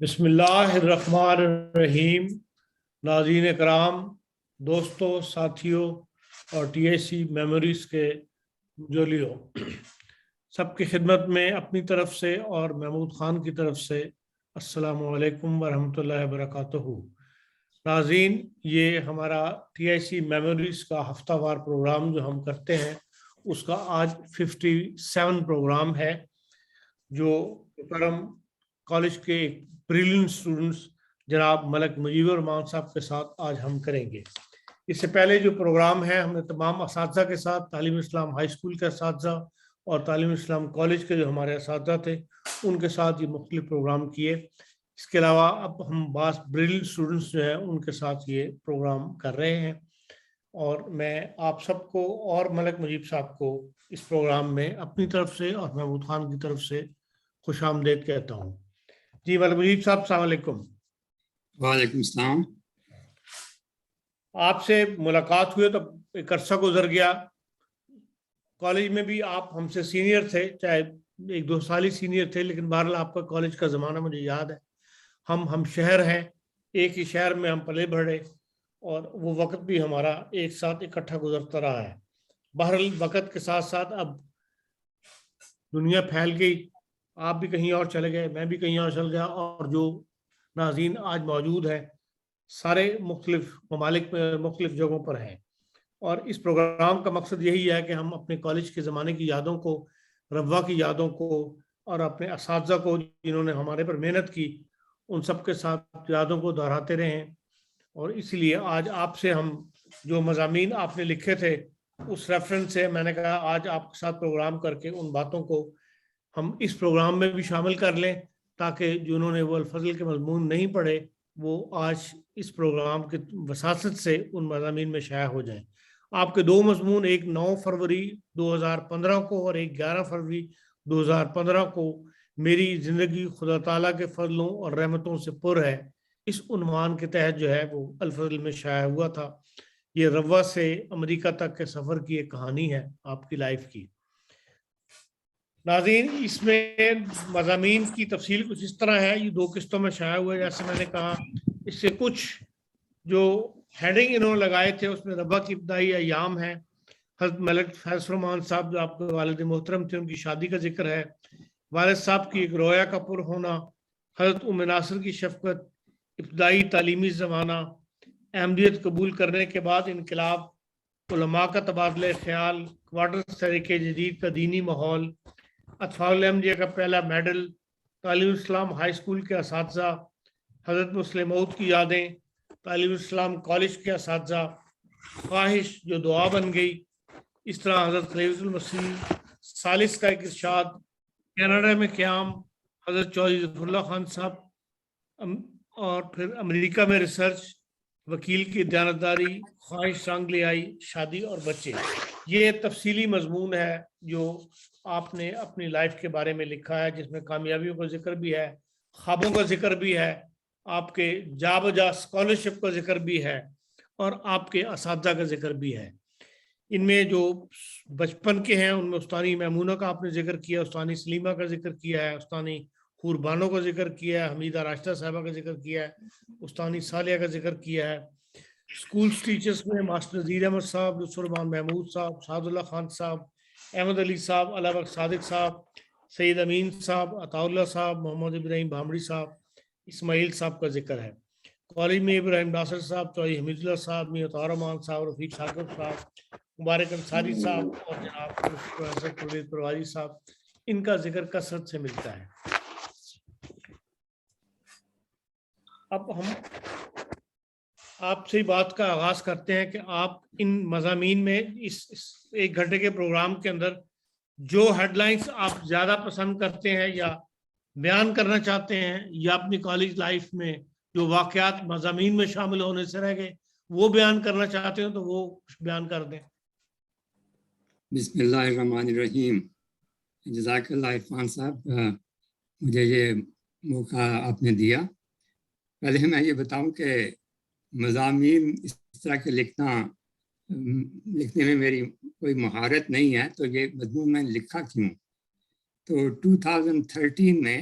بسم اللہ الرحمن الرحیم۔ ناظرین کرام، دوستوں، ساتھیوں اور ٹی ایس سی میموریز کے جولیوں، سب کی خدمت میں اپنی طرف سے اور محمود خان کی طرف سے السلام علیکم ورحمۃ اللہ وبرکاتہ۔ ناظرین، یہ ہمارا ٹی آئی سی میموریز کا ہفتہ وار پروگرام جو ہم کرتے ہیں اس کا آج 57 پروگرام ہے، جو کرم کالج کے بریلینٹ اسٹوڈنٹس جناب ملک مجیب الرحمان صاحب کے ساتھ آج ہم کریں گے۔ اس سے پہلے جو پروگرام ہے ہم نے تمام اساتذہ کے ساتھ، تعلیم اسلام ہائی اسکول کے اساتذہ اور تعلیم اسلام کالج کے جو ہمارے اساتذہ تھے ان کے ساتھ یہ مختلف پروگرام کیے۔ اس کے علاوہ اب ہم بعض بریلینٹ اسٹوڈنٹس جو ہیں ان کے ساتھ یہ پروگرام کر رہے ہیں، اور میں آپ سب کو اور ملک مجیب صاحب کو اس پروگرام میں اپنی طرف سے اور محمود خان کی طرف سے خوش آمدید کہتا ہوں۔ جی ملک مجیب صاحب، السلام علیکم۔ وعلیکم السلام۔ آپ سے ملاقات ہوئے تو ایک عرصہ گزر گیا، کالج میں بھی آپ ہم سے سینئر تھے، چاہے 1-2 سال ہی سینئر تھے، لیکن بہرحال آپ کا کالج کا زمانہ مجھے یاد ہے۔ ہم شہر ہیں، ایک ہی شہر میں ہم پلے بڑھے، اور وہ وقت بھی ہمارا ایک ساتھ اکٹھا گزرتا رہا ہے۔ بہرحال وقت کے ساتھ ساتھ اب دنیا پھیل گئی، آپ بھی کہیں اور چلے گئے، میں بھی کہیں اور چل گیا، اور جو ناظرین آج موجود ہیں سارے مختلف ممالک میں مختلف جگہوں پر ہیں۔ اور اس پروگرام کا مقصد یہی ہے کہ ہم اپنے کالج کے زمانے کی یادوں کو، روا کی یادوں کو، اور اپنے اساتذہ کو جنہوں نے ہمارے پر محنت کی ان سب کے ساتھ یادوں کو دہراتے رہیں۔ اور اس لیے آج آپ سے ہم جو مضامین آپ نے لکھے تھے اس ریفرنس سے میں نے کہا آج آپ کے ساتھ پروگرام کر کے ان باتوں کو ہم اس پروگرام میں بھی شامل کر لیں، تاکہ جنہوں نے وہ الفضل کے مضمون نہیں پڑھے وہ آج اس پروگرام کی وساطت سے ان مضامین میں شائع ہو جائیں۔ آپ کے 2 مضمون، ایک 9 فروری 2015 کو اور ایک 11 فروری 2015 کو، میری زندگی خدا تعالیٰ کے فضلوں اور رحمتوں سے پر ہے، اس عنوان کے تحت جو ہے وہ الفضل میں شائع ہوا تھا۔ یہ روا سے امریکہ تک کے سفر کی ایک کہانی ہے آپ کی لائف کی۔ ناظرین، اس میں مضامین کی تفصیل کچھ اس طرح ہے، یہ 2 قسطوں میں شائع ہوئے جیسے میں نے کہا۔ اس سے کچھ جو ہیڈنگ انہوں نے لگائے تھے اس میں ربا کی ابتدائی ایام ہے، حضرت ملک فیض الرحمان صاحب جو آپ کے والد محترم تھے ان کی شادی کا ذکر ہے، والد صاحب کی ایک رویا کا پر ہونا، حضرت ام ناصر کی شفقت، ابتدائی تعلیمی زمانہ، احمدیت قبول کرنے کے بعد انقلاب، علماء کا تبادلہ خیال، کوارٹر طریقے جدید کا دینی ماحول، اطفال الاحمدیہ کا پہلا میڈل، تعلیم اسلام ہائی اسکول کے اساتذہ، حضرت مسلم موعود کی یادیں، تعلیم اسلام کالج کے اساتذہ، خواہش جو دعا بن گئی، اس طرح حضرت خلیفۃ المسیح ثالث کا ایک ارشاد، کینیڈا میں قیام، حضرت چودھری ظفر اللہ خان صاحب، اور پھر امریکہ میں ریسرچ، وکیل کی دیانتداری، خواہش رنگ لے آئی، شادی اور بچے۔ یہ تفصیلی مضمون ہے جو آپ نے اپنی لائف کے بارے میں لکھا ہے، جس میں کامیابیوں کا ذکر بھی ہے، خوابوں کا ذکر بھی ہے، آپ کے جا بجا اسکالرشپ کا ذکر بھی ہے، اور آپ کے اساتذہ کا ذکر بھی ہے۔ ان میں جو بچپن کے ہیں ان میں استانی میمونہ کا آپ نے ذکر کیا، استانی سلیمہ کا ذکر کیا ہے، استانی حور بانو کا ذکر کیا ہے، حمیدہ راشدہ صاحبہ کا ذکر کیا ہے، استانی صالحہ کا ذکر کیا ہے۔ اسکولز ٹیچرز میں ماسٹر نذیر احمد صاحب، لطف الرحمان محمود صاحب، سعد اللہ خان صاحب، احمد علی صاحب، علہ بخش صادق صاحب، سید امین صاحب، عطا اللہ صاحب، محمد ابراہیم بھامڑی صاحب، اسماعیل صاحب کا ذکر ہے۔ کالج میں ابراہیم ناصر صاحب، چودھری حمید اللہ صاحب، میاں عطا الرحمان صاحب، رفیق ثاقب صاحب، مبارک انصاری صاحب، اور جناب پروفیسر پرویز پروازی صاحب، ان کا ذکر کثرت سے ملتا ہے۔ اب ہم آپ سے بات کا آغاز کرتے ہیں کہ آپ ان مضامین میں اس 1 گھنٹے کے پروگرام کے اندر جو ہیڈ لائنز آپ زیادہ پسند کرتے ہیں یا بیان کرنا چاہتے ہیں، یا اپنی کالج لائف میں جو واقعات مضامین میں شامل ہونے سے رہ گئے وہ بیان کرنا چاہتے ہیں تو وہ بیان کر دیں۔ بسم اللہ الرحمن الرحیم۔ جزاک اللہ عرفان صاحب، مجھے یہ موقع آپ نے دیا۔ پہلے میں یہ بتاؤں کہ مضامین اس طرح کے لکھنے میں میری کوئی مہارت نہیں ہے، تو یہ مضمون میں لکھا کیوں؟ تو 2013 میں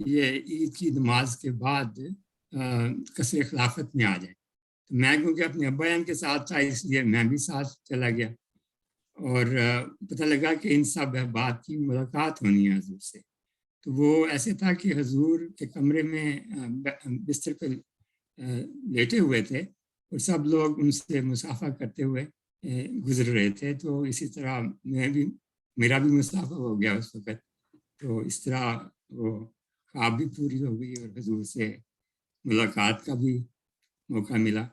یہ عید کی نماز کے بعد قصر خلافت میں آ جائیں. تو میں کیونکہ اپنے ابا جان کے ساتھ تھا اس لیے میں بھی ساتھ چلا گیا اور پتہ لگا کہ ان سب احباب کی ملاقات ہونی ہے حضور سے. تو وہ ایسے تھا کہ حضور کے کمرے میں بستر پہ لیٹے ہوئے تھے اور سب لوگ ان سے مصافحہ کرتے ہوئے گزر رہے تھے. تو اسی طرح میرا بھی مصافحہ ہو گیا اس وقت. تو اس طرح وہ خواب بھی پوری ہو گئی اور حضور سے ملاقات کا بھی موقع ملا.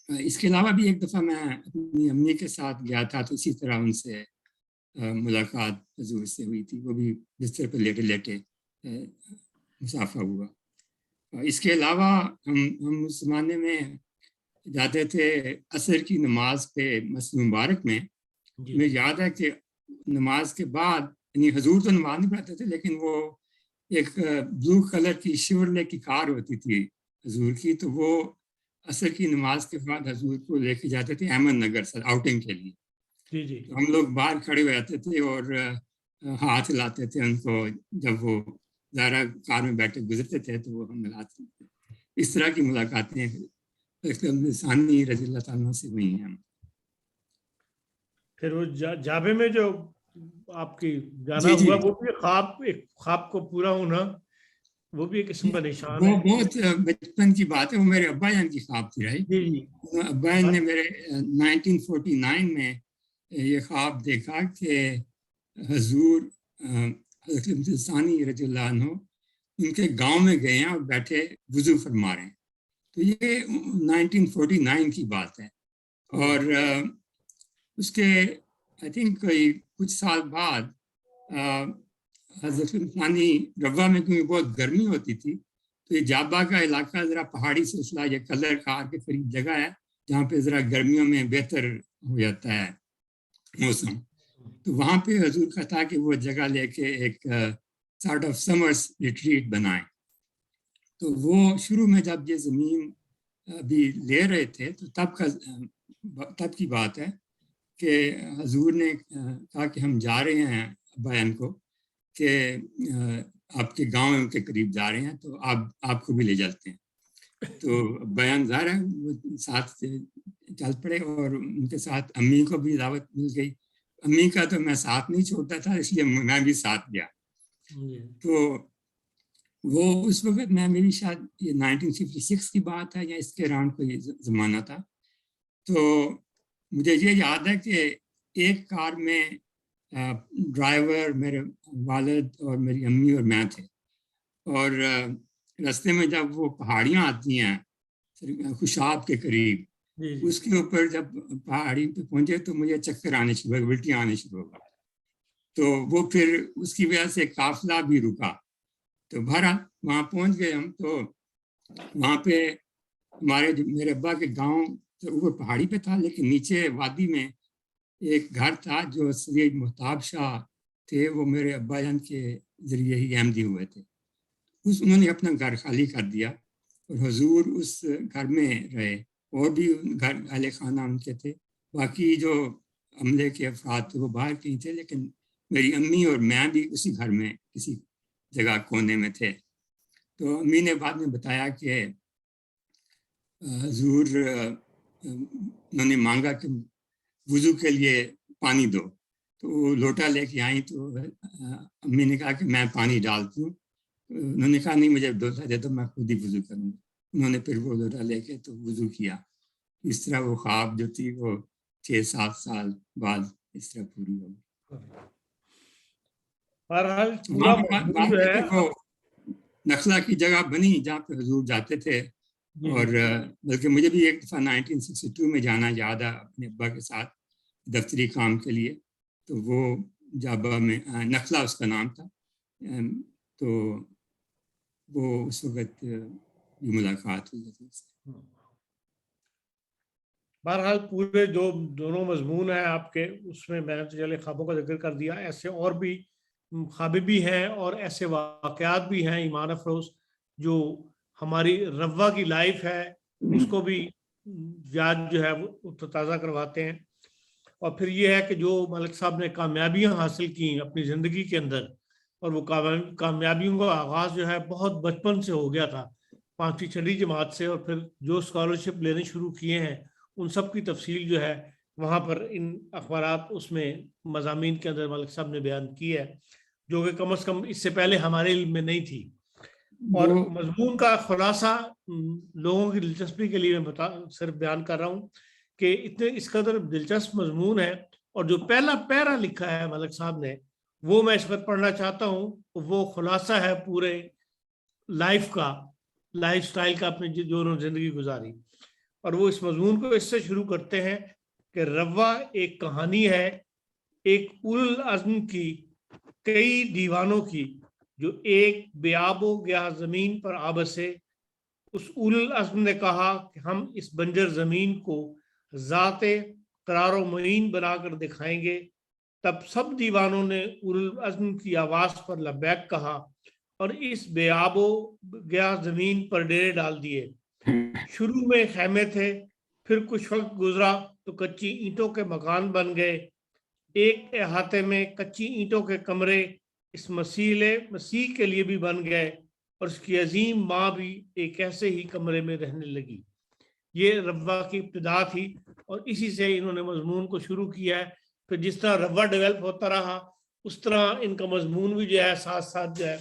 اس کے علاوہ بھی ایک دفعہ میں اپنی امی کے ساتھ گیا تھا تو اسی طرح ان سے ملاقات حضور سے ہوئی تھی. وہ بھی بستر پہ لیٹے لیٹے مصافحہ ہوا. اس کے علاوہ ہم اس زمانے میں جاتے تھے عصر کی نماز پہ مسجد مبارک میں. مجھے یاد ہے کہ نماز کے بعد یعنی حضور تو نماز نہیں پڑھتے تھے لیکن وہ ایک بلو کلر کی شیورلے کی کار ہوتی تھی حضور کی. تو وہ عصر کی نماز کے بعد حضور کو لے کے جاتے تھے احمد نگر سے آؤٹنگ کے لیے. تو ہم لوگ باہر کھڑے ہو جاتے تھے اور ہاتھ ہلاتے تھے ان کو. جب وہ ظاہرہ کار میں بیٹھے گزرتے تھے تو وہ ہم ہلاتے تھے. اس طرح کی ملاقاتیں ثانی رضی اللہ تعالیٰ سے ہوئی ہیں. پھر وہ جابے میں جو آپ کی جانا ہوا وہ بھی خواب کو پورا ہونا وہ بھی ایک قسم کا نشان ہے. وہ بہت بچپن کی بات ہے. وہ میرے ابا جان کی خواب تھی. ابا جان نے میرے 1949 میں یہ خواب دیکھا کہ حضور حضرت ثانی رضی اللہ عنہ ان کے گاؤں میں گئے ہیں اور بیٹھے وضو فرما رہے ہیں. تو یہ 1949 کی بات ہے. اور اس کے آئی تھنک کچھ سال بعد حضرت ثانی روا میں کیونکہ بہت گرمی ہوتی تھی تو یہ جابا کا علاقہ ذرا پہاڑی سلسلہ یہ کلر کار کے قریب جگہ ہے جہاں پہ ذرا گرمیوں میں بہتر ہو جاتا ہے موسم. تو وہاں پہ حضور کا تھا کہ وہ جگہ لے کے ایک سارٹ آف سمرس ریٹریٹ بنائیں. تو وہ شروع میں جب یہ زمین ابھی لے رہے تھے تو تب کی بات ہے کہ حضور نے کہا کہ ہم جا رہے ہیں بیان کو کہ آپ کے گاؤں کے قریب جا رہے ہیں تو آپ کو بھی لے جاتے ہیں. تو بیان ظاہر ہے وہ ساتھ چل پڑے اور ان کے ساتھ امی کو بھی دعوت مل گئی. امی کا تو میں ساتھ نہیں چھوڑتا تھا اس لیے میں بھی ساتھ گیا. تو وہ اس وقت میری شاید یہ 1956 کی بات ہے یا اس کے اراؤنڈ کوئی زمانہ تھا. تو مجھے یہ یاد ہے کہ ایک کار میں ڈرائیور میرے والد اور میری امی اور میں تھے. اور راستے میں جب وہ پہاڑیاں آتی ہیں خوشاب کے قریب اس کے اوپر جب پہاڑی پہ پہنچے تو مجھے چکر آنے شروع ہو گئے, الٹیاں آنے شروع ہو گئے. تو وہ پھر اس کی وجہ سے قافلہ بھی رکا. تو بہرحال وہاں پہنچ گئے ہم. تو وہاں پہ میرے ابا کے گاؤں اوپر پہاڑی پہ تھا لیکن نیچے وادی میں ایک گھر تھا جو سید محتاب شاہ تھے. وہ میرے ابا جان کے ذریعے ہی احمدی ہوئے تھے. انہوں نے اپنا گھر خالی کر دیا اور حضور اس گھر میں رہے. اور بھی گھر اہل خانہ ان کے تھے. باقی جو عملے کے افراد تھے وہ باہر کہیں تھے لیکن میری امی اور میں بھی اسی گھر میں کسی جگہ کونے میں تھے. تو امی نے بعد میں بتایا کہ حضور انہوں نے مانگا کہ وضو کے لیے پانی دو. تو وہ لوٹا لے کے آئیں تو امی نے کہا کہ میں پانی ڈالتی ہوں. انہوں نے کہا نہیں مجھے لوٹا دے دو میں خود ہی وضو کروں گا. انہوں نے پھر وہ لوٹا لے کے تو وضو کیا. اس طرح وہ خواب جو تھی وہ 6-7 سال بعد اس طرح پوری ہو گئی. وہ نخلا کی جگہ بنی جہاں پہ حضور جاتے تھے. اور بلکہ مجھے بھی ایک دفعہ 1962 میں جانا یاد ہے اپنے ابا کے ساتھ دفتری کام کے لیے. تو وہ جابا میں نخلا اس کا نام تھا. تو وہ اس وقت یہ ملاقات ہوئی تھی. بہرحال پورے جو دونوں مضمون ہیں آپ کے اس میں نے تو چلے خوابوں کا ذکر کر دیا. ایسے اور بھی خواب بھی ہیں اور ایسے واقعات بھی ہیں ایمان افروز جو ہماری روا کی لائف ہے اس کو بھی یاد جو ہے وہ تازہ کرواتے ہیں. اور پھر یہ ہے کہ جو ملک صاحب نے کامیابیاں حاصل کی اپنی زندگی کے اندر اور وہ کامیابیوں کا آغاز جو ہے بہت بچپن سے ہو گیا تھا، 5ویں 6ویں جماعت سے، اور پھر جو اسکالرشپ لینے شروع کیے ہیں ان سب کی تفصیل جو ہے وہاں پر ان اخبارات اس میں مضامین کے اندر ملک صاحب نے بیان کی ہے، جو کہ کم از کم اس سے پہلے ہمارے علم میں نہیں تھی. اور مضمون کا خلاصہ لوگوں کی دلچسپی کے لیے میں صرف بیان کر رہا ہوں کہ اتنے اس قدر دلچسپ مضمون ہے، اور جو پہلا پیرا لکھا ہے ملک صاحب نے وہ میں اس وقت پڑھنا چاہتا ہوں. وہ خلاصہ ہے پورے لائف کا، لائف سٹائل کا، اپنے جو انہوں نے زندگی گزاری. اور وہ اس مضمون کو اس سے شروع کرتے ہیں کہ روا ایک کہانی ہے ایک اول العزم کی، کئی دیوانوں کی، جو ایک بے آب و گیا زمین پر آبسے. اس اول العزم نے کہا کہ ہم اس بنجر زمین کو ذات قرار و معین بنا کر دکھائیں گے. تب سب دیوانوں نے اول العزم کی آواز پر لبیک کہا اور اس بے آب و گیا زمین پر ڈیرے ڈال دیے. شروع میں خیمے تھے، پھر کچھ وقت گزرا تو کچی اینٹوں کے مکان بن گئے. ایک احاطے میں کچی اینٹوں کے کمرے اس مسیح کے لیے بھی بن گئے، اور اس کی عظیم ماں بھی ایک ایسے ہی کمرے میں رہنے لگی. یہ روا کی ابتدا تھی، اور اسی سے انہوں نے مضمون کو شروع کیا ہے. پھر جس طرح روا ڈیولپ ہوتا رہا اس طرح ان کا مضمون بھی جو ہے ساتھ ساتھ جو ہے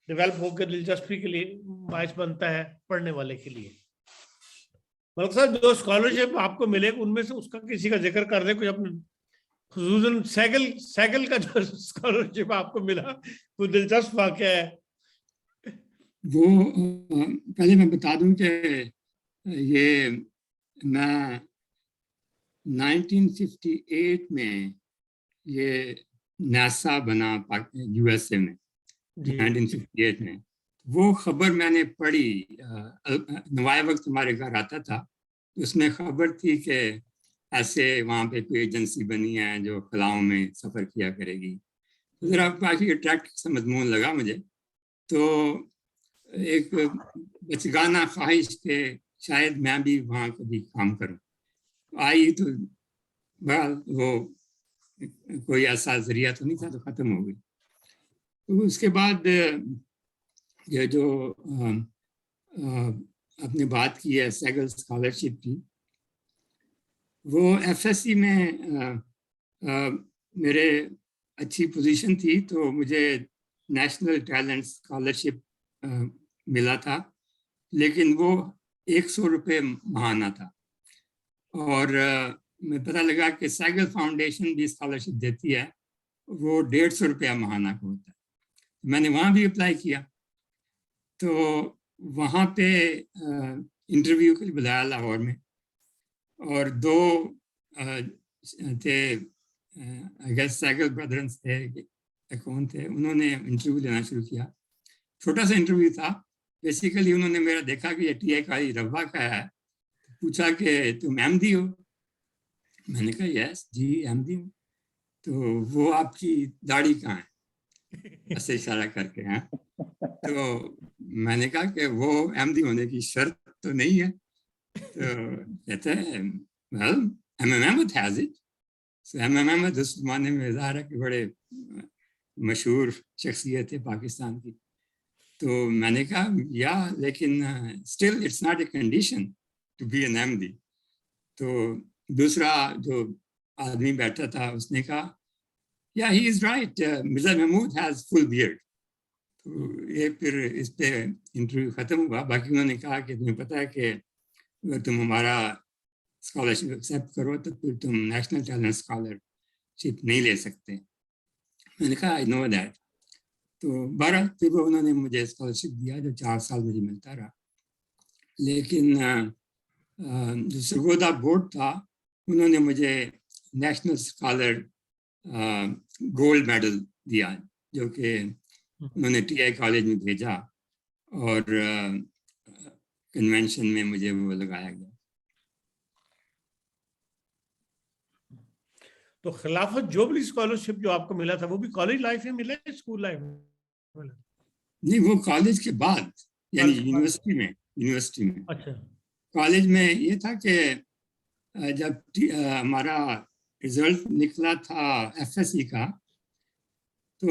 ڈیولپ ہو کے دلچسپی کے لیے باعث بنتا ہے پڑھنے والے کے لیے. ملک صاحب جو اسکالرشپ آپ کو ملے ان میں سے اس کا کسی کا ذکر کر دیں، کچھ اپنے خصوصاً سیگل کا جو اسکالرشپ آپ کو ملا وہ دلچسپ واقعہ ہے. وہ پہلے میں بتا دوں کہ یہ میں 1958 میں یہ ناسا بنا یو ایس اے میں 1958 میں. وہ خبر میں نے پڑھی، نوائے وقت ہمارے گھر آتا تھا، اس میں خبر تھی کہ ایسے وہاں پہ کوئی ایجنسی بنی ہے جو خلاؤں میں سفر کیا کرے گی. ذرا کافی اٹریکٹو سا مضمون لگا مجھے، تو ایک بچگانہ خواہش کہ شاید میں بھی وہاں کبھی کام کروں آئی. تو بہرحال وہ کوئی ایسا ذریعہ تو نہیں تھا، تو ختم ہو گئی. تو اس کے بعد یہ جو آپ نے بات کی ہے سیگل اسکالرشپ کی، وہ ایف ایس سی میں میرے اچھی پوزیشن تھی تو مجھے نیشنل ٹیلنٹ اسکالرشپ ملا تھا، لیکن وہ 100 روپے ماہانہ تھا. اور میں پتہ لگا کہ سیگل فاؤنڈیشن بھی اسکالرشپ دیتی ہے، وہ 150 روپیہ ماہانہ کا ہوتا ہے. میں نے وہاں بھی اپلائی کیا، تو وہاں پہ انٹرویو کے لیے بلایا لاہور میں، اور 2 تھے سیگل برادرز تھے، کون تھے، انہوں نے انٹرویو لینا شروع کیا. چھوٹا سا انٹرویو تھا. بیسیکلی انہوں نے میرا دیکھا کہ یہ ٹی اے قاری روا کا ہے، پوچھا کہ تم احمدی ہو؟ میں نے کہا یس جی احمدی ہوں. تو وہ آپ کی داڑھی کہاں ہے؟ ایسے اشارہ کر کے. ہیں تو میں نے کہا کہ وہ احمدی ہونے کی شرط تو نہیں ہے. تو کہتے ہیں well M Ahmed has it. M Ahmed اس زمانے میں ظاہر ہے کہ بڑے مشہور شخصیت ہے پاکستان کی. تو میں نے کہا یا لیکن still it's not a condition to be an احمدی. تو دوسرا جو آدمی بیٹھا تھا اس نے کہا yeah he is right, Mirza Mahmood has full beard. تو یہ پھر اس پہ انٹرویو ختم ہوا. باقی انہوں نے کہا کہ تمہیں پتہ ہے کہ اگر تم ہمارا اسکالرشپ ایکسیپٹ کرو تو پھر تم نیشنل ٹیلنٹ اسکالرشپ نہیں لے سکتے. میں نے کہا آئی نو دیٹ. تو 12 پھر انہوں نے مجھے اسکالرشپ دیا جو 4 سال مجھے ملتا رہا. لیکن جو سرگودا بورڈ تھا انہوں نے مجھے نیشنل اسکالر گولڈ میڈل دیا، جو کہ انہوں نے ٹی آئی کالج میں بھیجا اور کنونشن میں مجھے وہ لگایا گیا. تو خلافت جوبلی اسکالرشپ جو آپ کو ملا تھا وہ بھی کالج لائف میں ملا ہے اسکول لائف میں؟ نہیں، وہ کالج کے بعد، یعنی یونیورسٹی میں. اچھا. کالج میں یہ تھا کہ جب ہمارا رزلٹ نکلا تھا ایف ایس سی کا، تو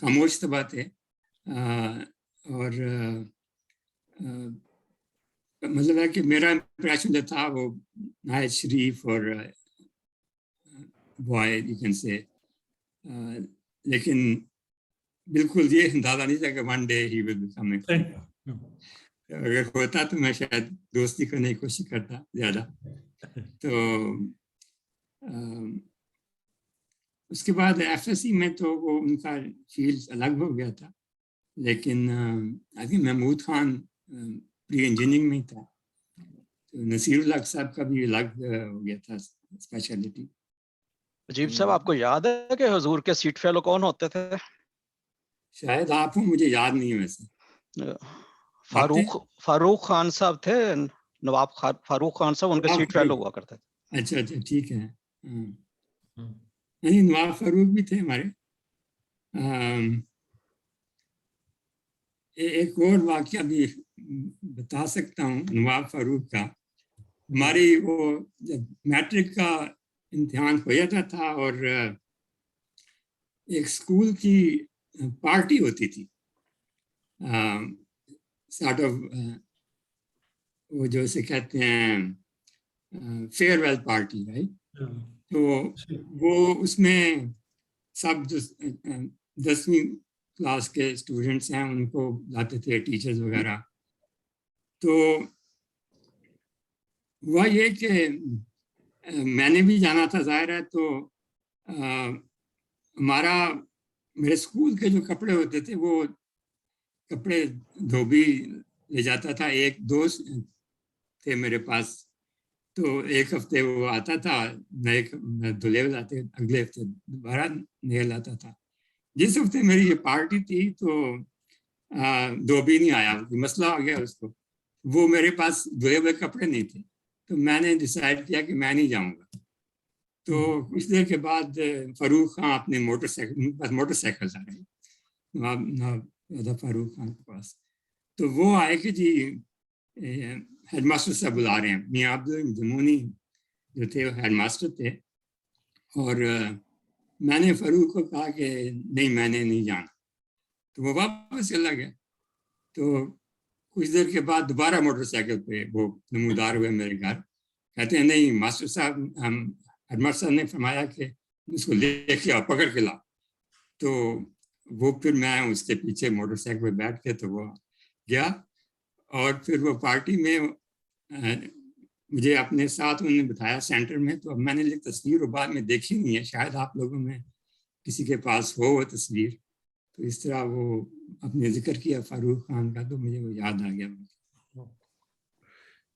خاموش طبع تھے اور مطلب ہے کہ میرا امپریشن جو تھا وہ نہایت شریف اور بوائے یو کین سے، لیکن بالکل یہ اندازہ نہیں تھا کہ one day he will become a friend. اگر ہوتا تو میں شاید دوستی کرنے کی کوشش کرتا زیادہ. تو اس کے بعد ایف ایس سی میں تو وہ ان کا فیلڈ الگ ہو گیا تھا، لیکن I think Mahmood Khan pre engineering میں تھا. نصیر الحق صاحب کا بھی الگ ہو گیا تھا اسپیشلٹی. عجیب صاحب آپ کو یاد ہے کہ حضور کے سیٹ فیلو کون ہوتے تھے؟ شاید آپ ہوں، مجھے یاد نہیں ہے ویسے. فاروق خان صاحب تھے، نواب فاروق خان صاحب ان کے سیٹ فیلو ہوا کرتے تھے. اچھا اچھا ٹھیک ہے. نہیں نواب فاروق بھی تھے ہمارے. ایک اور واقعہ بھی بتا سکتا ہوں نواب فاروق کا. ہماری وہ جب میٹرک کا امتحان ہو جاتا تھا اور ایک اسکول کی پارٹی ہوتی تھی، سارٹ آف وہ جو اسے کہتے ہیں فیئر ویل پارٹی، رائٹ. تو وہ اس میں سب جو 10ویں کلاس کے اسٹوڈنٹس ہیں ان کو لاتے تھے، ٹیچرز وغیرہ. تو ہوا یہ کہ میں نے بھی جانا تھا ظاہر ہے. تو میرے اسکول کے جو کپڑے ہوتے تھے وہ کپڑے دھوبی لے جاتا تھا. ایک دوست تھے میرے پاس، تو ایک ہفتے وہ آتا تھا نئے دھلے ہوئے لاتے، اگلے ہفتے دوبارہ نئے لاتا تھا. جس ہفتے میری یہ پارٹی تھی تو دھوبی نہیں آیا، مسئلہ آ گیا اس کو. وہ میرے پاس دھلے ہوئے کپڑے نہیں تھے، تو میں نے ڈیسائیڈ کیا کہ میں نہیں جاؤں گا. تو کچھ دیر کے بعد فاروق خان اپنے موٹر سائیکل آ رہے فاروق خان کے پاس. تو وہ آئے کہ جی ہیڈ ماسٹر صاحب بلا رہے ہیں. میاں عبد جمونی جو تھے وہ ہیڈ ماسٹر تھے. اور میں نے فاروق کو کہا کہ نہیں میں نے نہیں جانا. تو وہ واپس چلا گیا. تو کچھ دیر کے بعد دوبارہ موٹر سائیکل پہ وہ نمودار ہوئے میرے گھر. کہتے ہیں نہیں ماسٹر صاحب، ہیڈ ماسٹر صاحب نے فرمایا کہ اس کو لے کے آؤ، پکڑ کے لاؤ. تو وہ پھر میں اس کے پیچھے موٹر سائیکل پہ بیٹھ کے تو وہ گیا. اور پھر وہ پارٹی میں مجھے اپنے ساتھ انہوں نے بتایا سینٹر میں. تو اب میں نے یہ تصویر وہ بعد میں دیکھی نہیں ہے، شاید آپ لوگوں میں کسی کے پاس ہو وہ تصویر. تو اس طرح وہ اپنے ذکر کیا فاروق خان کا، تو مجھے وہ یاد آ گیا.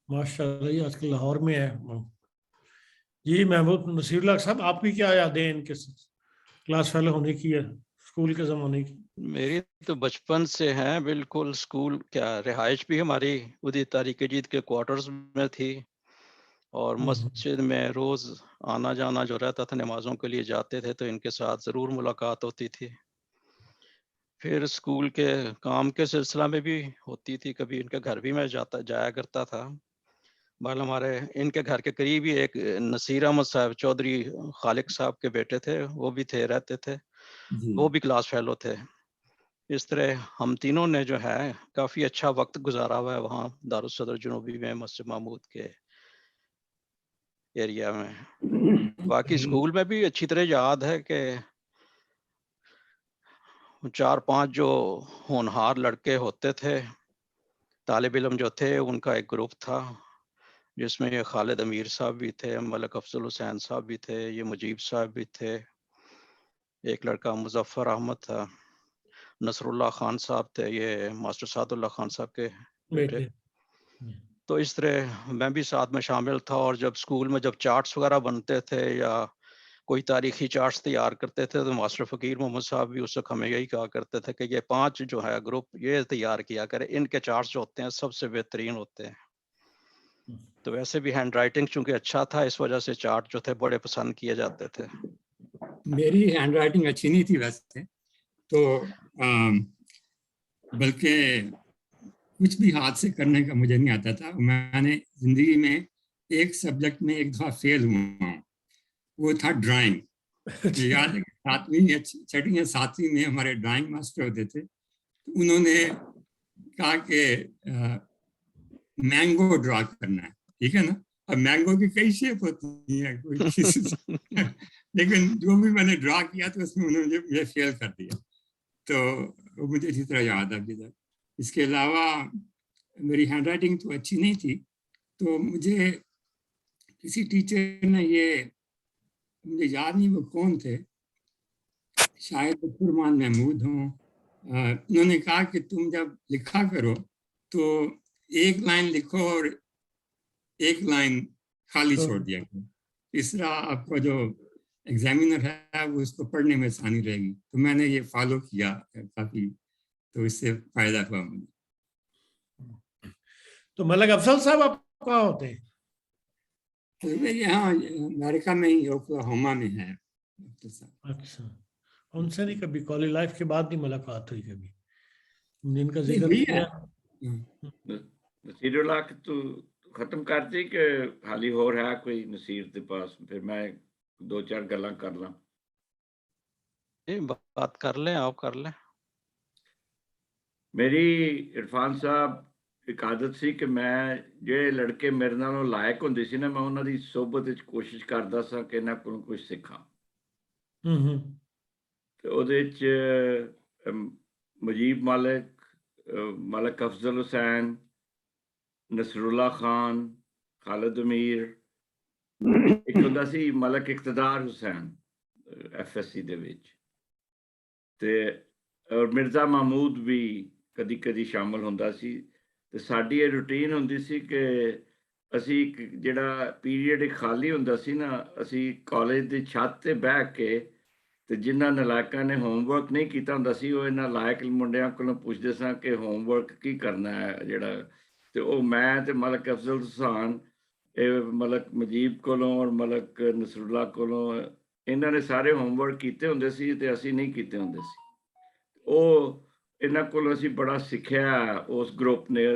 ماشاء اللہ، یہ آج کل لاہور میں ہے. جی محمود نصیر اللہ صاحب، آپ کی کیا یادیں ان کے کلاس فیلو ہونے کی ہے اسکول کے زمانے کی؟ میری تو بچپن سے ہیں بالکل. اسکول کیا رہائش بھی ہماری ادی طارق جیت کے کوارٹرز میں تھی، اور مسجد میں روز آنا جانا جو رہتا تھا، نمازوں کے لیے جاتے تھے تو ان کے ساتھ ضرور ملاقات ہوتی تھی. پھر اسکول کے کام کے سلسلہ میں بھی ہوتی تھی، کبھی ان کے گھر بھی میں جایا کرتا تھا. بہرحال ہمارے ان کے گھر کے قریب ہی ایک نصیر احمد صاحب چودھری خالق صاحب کے بیٹے تھے، وہ بھی تھے، رہتے تھے. وہ بھی کلاس فیلو تھے. اس طرح ہم تینوں نے جو ہے کافی اچھا وقت گزارا ہوا ہے وہاں دارالصدر جنوبی میں، مسجد محمود کے ایریا میں. باقی اسکول میں بھی اچھی طرح یاد ہے کہ 4-5 جو ہونہار لڑکے ہوتے تھے طالب علم جو تھے، ان کا ایک گروپ تھا جس میں یہ خالد امیر صاحب بھی تھے، ملک افضل حسین صاحب بھی تھے، یہ مجیب صاحب بھی تھے، ایک لڑکا مظفر احمد تھا، نصر اللہ خان صاحب تھے، یہ ماسٹر سعد اللہ خان صاحب کے بیٹے. تو اس طرح میں بھی ساتھ میں شامل تھا. اور جب اسکول میں جب چارٹس وغیرہ بنتے تھے یا کوئی تاریخی چارٹس تیار کرتے تھے تو ماسٹر فقیر محمد صاحب بھی اس وقت ہمیں یہی کہا کرتے تھے کہ یہ 5 جو ہے گروپ یہ تیار کیا کرے، ان کے چارٹس جو ہوتے ہیں سب سے بہترین ہوتے ہیں. تو ویسے بھی ہینڈ رائٹنگ چونکہ اچھا تھا، اس وجہ سے چارٹ جو تھے بڑے پسند کیے جاتے تھے. میری ہینڈ رائٹنگ اچھی نہیں تھی ویسے تو، بلکہ کچھ بھی ہاتھ سے کرنے کا مجھے نہیں آتا تھا. میں نے زندگی میں ایک سبجیکٹ میں ایک دفعہ فیل ہوا ہوں، وہ تھا ڈرائنگ. مجھے یاد ہے کہ 6ویں یا 7ویں میں ہمارے ڈرائنگ ماسٹر ہوتے تھے، انہوں نے کہا کہ مینگو ڈرا کرنا ہے، ٹھیک ہے نا. اب مینگو کی کئی شیپ ہوتی ہیں کوئی لیکن جو بھی میں نے ڈرا کیا تو اس میں انہوں نے مجھے فیل کر دیا. تو وہ مجھے اسی طرح یاد ہے ابھی تک. اس کے علاوہ میری ہینڈ رائٹنگ تو اچھی نہیں تھی، تو مجھے کسی ٹیچر نے مجھے یاد نہیں وہ کون تھے، شاید فرمان محمود ہوں، انہوں نے کہا کہ تم جب لکھا کرو تو ایک لائن لکھو اور ایک لائن خالی چھوڑ دیا کرو، اس طرح آپ کا جو ایگزامینر ہے وہ اس کو پڑھنے میں آسانی رہے گی. تو میں نے یہ فالو کیا کافی، تو اس سے فائدہ ہوا مجھے. تو ملک افضل صاحب آپ کہاں ہوتے ہیں؟ یہاں امریکہ میں ہی اوکلاہوما میں ہے. اچھا، ان سے نہیں کبھی کالج لائف کے بعد نہیں ملاقات ہوئی کبھی، جن کا ذکر ہوئی کیا. ہے. نصیر اللہ تو ختم کرتی کہ حالی ہو رہا کوئی نصیر کے پاس، پھر میں 2-4 گلاں کر لاں. بات کر لیں، آپ کر لیں. میری عرفان صاحب ایک عادت سی کہ میں ਜਿਹੜੇ ਲੜਕੇ ਮੇਰੇ ਨਾਲੋਂ ਲਾਇਕ ਹੁੰਦੇ ਸੀ ਨਾ, ਮੈਂ ਉਹਨਾਂ ਦੀ ਸੋਬਤ ਵਿੱਚ ਕੋਸ਼ਿਸ਼ ਕਰਦਾ ਸਾਂ ਕਿ ਇਹਨਾਂ ਕੋਲੋਂ ਕੁਝ ਸਿੱਖਾਂ. ਤੇ ਉਹਦੇ ਵਿੱਚ ਮੁਜੀਬ ਮਲਕ ਅਫਜ਼ਲ ਹੁਸੈਨ, ਨਸਰੁੱਲਾ ਖਾਨ, ਖਾਲਿਦ ਅਮੀਰ, ਇੱਕ ਹੁੰਦਾ ਸੀ ਮਲਕ ਇਕਤਦਾਰ ਹੁਸੈਨ FSC ਦੇ ਵਿੱਚ, ਤੇ ਔਰ ਮਿਰਜ਼ਾ ਮਹਿਮੂਦ ਵੀ ਕਦੀ ਕਦੀ ਸ਼ਾਮਲ ਹੁੰਦਾ ਸੀ. ਤੇ ਸਾਡੀ ਇਹ ਰੂਟੀਨ ਹੁੰਦੀ ਸੀ ਕਿ ਅਸੀਂ ਇੱਕ ਜਿਹੜਾ ਪੀਰੀਅਡ ਖਾਲੀ ਹੁੰਦਾ ਸੀ ਨਾ, ਅਸੀਂ ਕਾਲਜ ਦੀ ਛੱਤ ਤੇ ਬਹਿ ਕੇ ਤੇ ਜਿਨ੍ਹਾਂ ਨਲਾਇਕਾਂ ਨੇ ਹੋਮਵਰਕ ਨਹੀਂ ਕੀਤਾ ਹੁੰਦਾ ਸੀ, ਉਹ ਇਹਨਾਂ ਲਾਇਕ ਮੁੰਡਿਆਂ ਕੋਲੋਂ ਪੁੱਛਦੇ ਸਾਂ ਕਿ ਹੋਮਵਰਕ ਕੀ ਕਰਨਾ ਹੈ ਜਿਹੜਾ, ਤੇ ਉਹ ਮੈਂ ਤੇ ਮਲਕ ਅਫਜ਼ਲ ਹੁਸੈਨ, ਇਹ ਮਲਕ ਮੁਜੀਬ ਕੋਲੋਂ ਔਰ ਮਲਕ ਨਸਰੁੱਲਾ ਕੋਲੋਂ, ਇਹਨਾਂ ਨੇ ਸਾਰੇ ਹੋਮਵਰਕ ਕੀਤੇ ਹੁੰਦੇ ਸੀ ਤੇ ਅਸੀਂ ਨਹੀਂ ਕੀਤੇ ਹੁੰਦੇ ਸੀ. ਉਹ ਇਹਨਾਂ ਕੋਲੋਂ ਅਸੀਂ ਬੜਾ ਸਿੱਖਿਆ ਉਸ ਗਰੁੱਪ ਨੇ.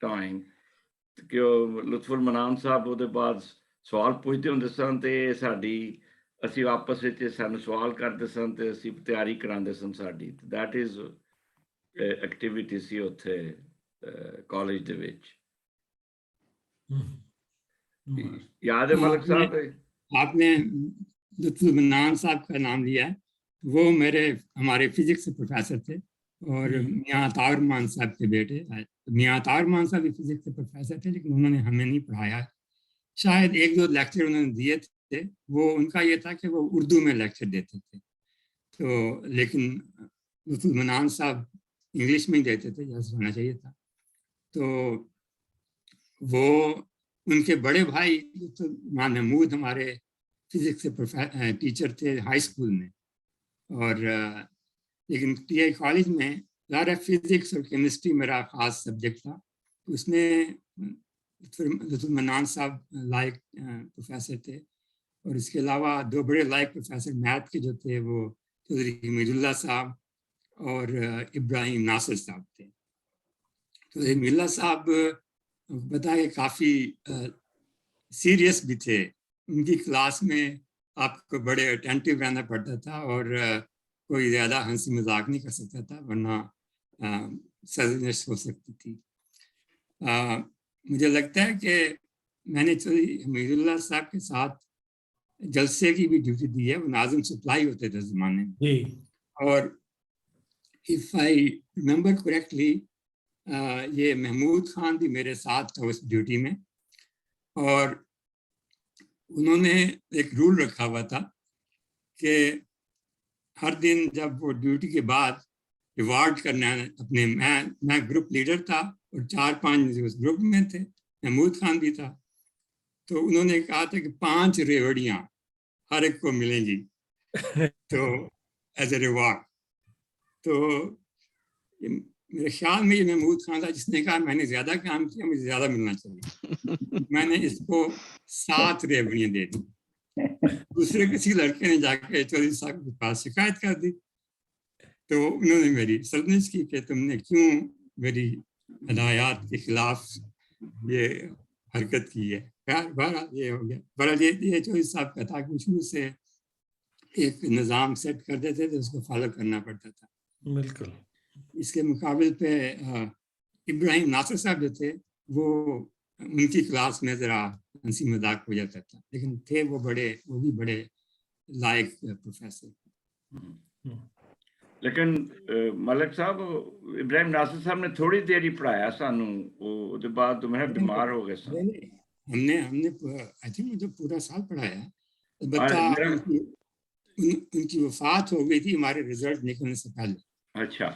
ਟਾਈਮ, ਕਿ ਉਹ ਲੁਤਫੁਲ ਮਨਾਨ ਸਾਹਿਬ ਉਹਦੇ ਬਾਅਦ ਸਵਾਲ ਪੁੱਛਦੇ ਹੁੰਦੇ ਸਨ ਤੇ ਸਾਡੀ ਅਸੀਂ ਆਪਸ ਵਿੱਚ ਸਾਨੂੰ ਸਵਾਲ ਕਰਦੇ ਸਨ ਤੇ ਅਸੀਂ ਤਿਆਰੀ ਕਰਾਉਂਦੇ ਸਨ ਸਾਡੀ. ਦੈਟ ਇਜ਼ ਐਕਟੀਵਿਟੀ ਸੀ ਉੱਥੇ ਕਾਲਜ ਦੇ ਵਿੱਚ. یاد ہے ملک صاحب؟ آپ نے لطف المنان صاحب کا نام لیا ہے، وہ ہمارے فزکس کے پروفیسر تھے، اور میاں عطا الرحمان صاحب کے بیٹے. میاں عطا الرحمان صاحب بھی فزکس کے پروفیسر تھے، لیکن انہوں نے ہمیں نہیں پڑھایا. شاید 1-2 لیکچر انہوں نے دیے تھے، وہ ان کا یہ تھا کہ وہ اردو میں لیکچر دیتے تھے. تو لیکن لطف المنان صاحب انگلش میں ہی دیتے تھے، جیسا ہونا چاہیے تھا. تو وہ ان کے بڑے بھائی محمود ہمارے فزکس کے ٹیچر تھے ہائی اسکول میں، اور لیکن ٹی آئی کالج میں ظاہر فزکس اور کیمسٹری میرا خاص سبجیکٹ تھا. اس میں لطف المنان صاحب لائق پروفیسر تھے، اور اس کے علاوہ 2 بڑے لائق پروفیسر میتھ کے جو تھے وہ چودھری حمید اللہ صاحب اور ابراہیم ناصر صاحب تھے. تو حمید اللہ صاحب بتائے کافی سیریس بھی تھے. ان کی کلاس میں آپ کو بڑے اٹینٹیو رہنا پڑتا تھا، اور کوئی زیادہ ہنسی مذاق نہیں کر سکتا تھا، ورنہ سرزنش ہو سکتی تھی. مجھے لگتا ہے کہ میں نے حمید اللہ صاحب کے ساتھ جلسے کی بھی ڈیوٹی دی ہے. وہ ناظم سپلائی ہوتے تھے زمانے میں، اور if I remember correctly یہ محمود خان بھی میرے ساتھ تھا اس ڈیوٹی میں، اور انہوں نے ایک رول رکھا ہوا تھا کہ ہر دن جب وہ ڈیوٹی کے بعد ریوارڈ کرنا ہے اپنے، میں گروپ لیڈر تھا اور 4-5 اس گروپ میں تھے، محمود خان بھی تھا. تو انہوں نے کہا تھا کہ 5 ریوڑیاں ہر ایک کو ملیں گی تو ایز اے ریوارڈ. تو میرے خیال میں یہ محمود خان تھا جس نے کہا میں نے زیادہ کام کیا، مجھے زیادہ ملنا چاہیے. میں نے اس کو 7 ریوڑیاں دے دی. دوسرے کسی لڑکے نے جا کے چودھری صاحب کے پاس شکایت کر دی، تو انہوں نے میری سرزنش کی کہ تم نے کیوں میری ہدایات کے خلاف یہ حرکت کی ہے. بہرحال یہ ہو گیا. بہرحال یہ چودھری صاحب کا تھا کہ شروع سے ایک نظام سیٹ کر دیتے تھے, اس کو فالو کرنا پڑتا تھا. بالکل. اس کے مقابل پہ ابراہیم ناصر صاحب جو تھے وہ ان کی کلاس میں ذرا ہنسی مذاق ہو جاتا تھا, لیکن تھے وہ بھی بڑے لائق پروفیسر. لیکن ملک صاحب ابراہیم ناصر صاحب نے تھوڑی دیر ہی پڑھایا سانوں, وہ بعد تمہیں بیمار ہو گئے سن. ہم نے آئی تھنک مجھے پورا سال پڑھایا. البتہ ان کی وفات ہو گئی تھی ہمارے رزلٹ نکلنے سے پہلے. اچھا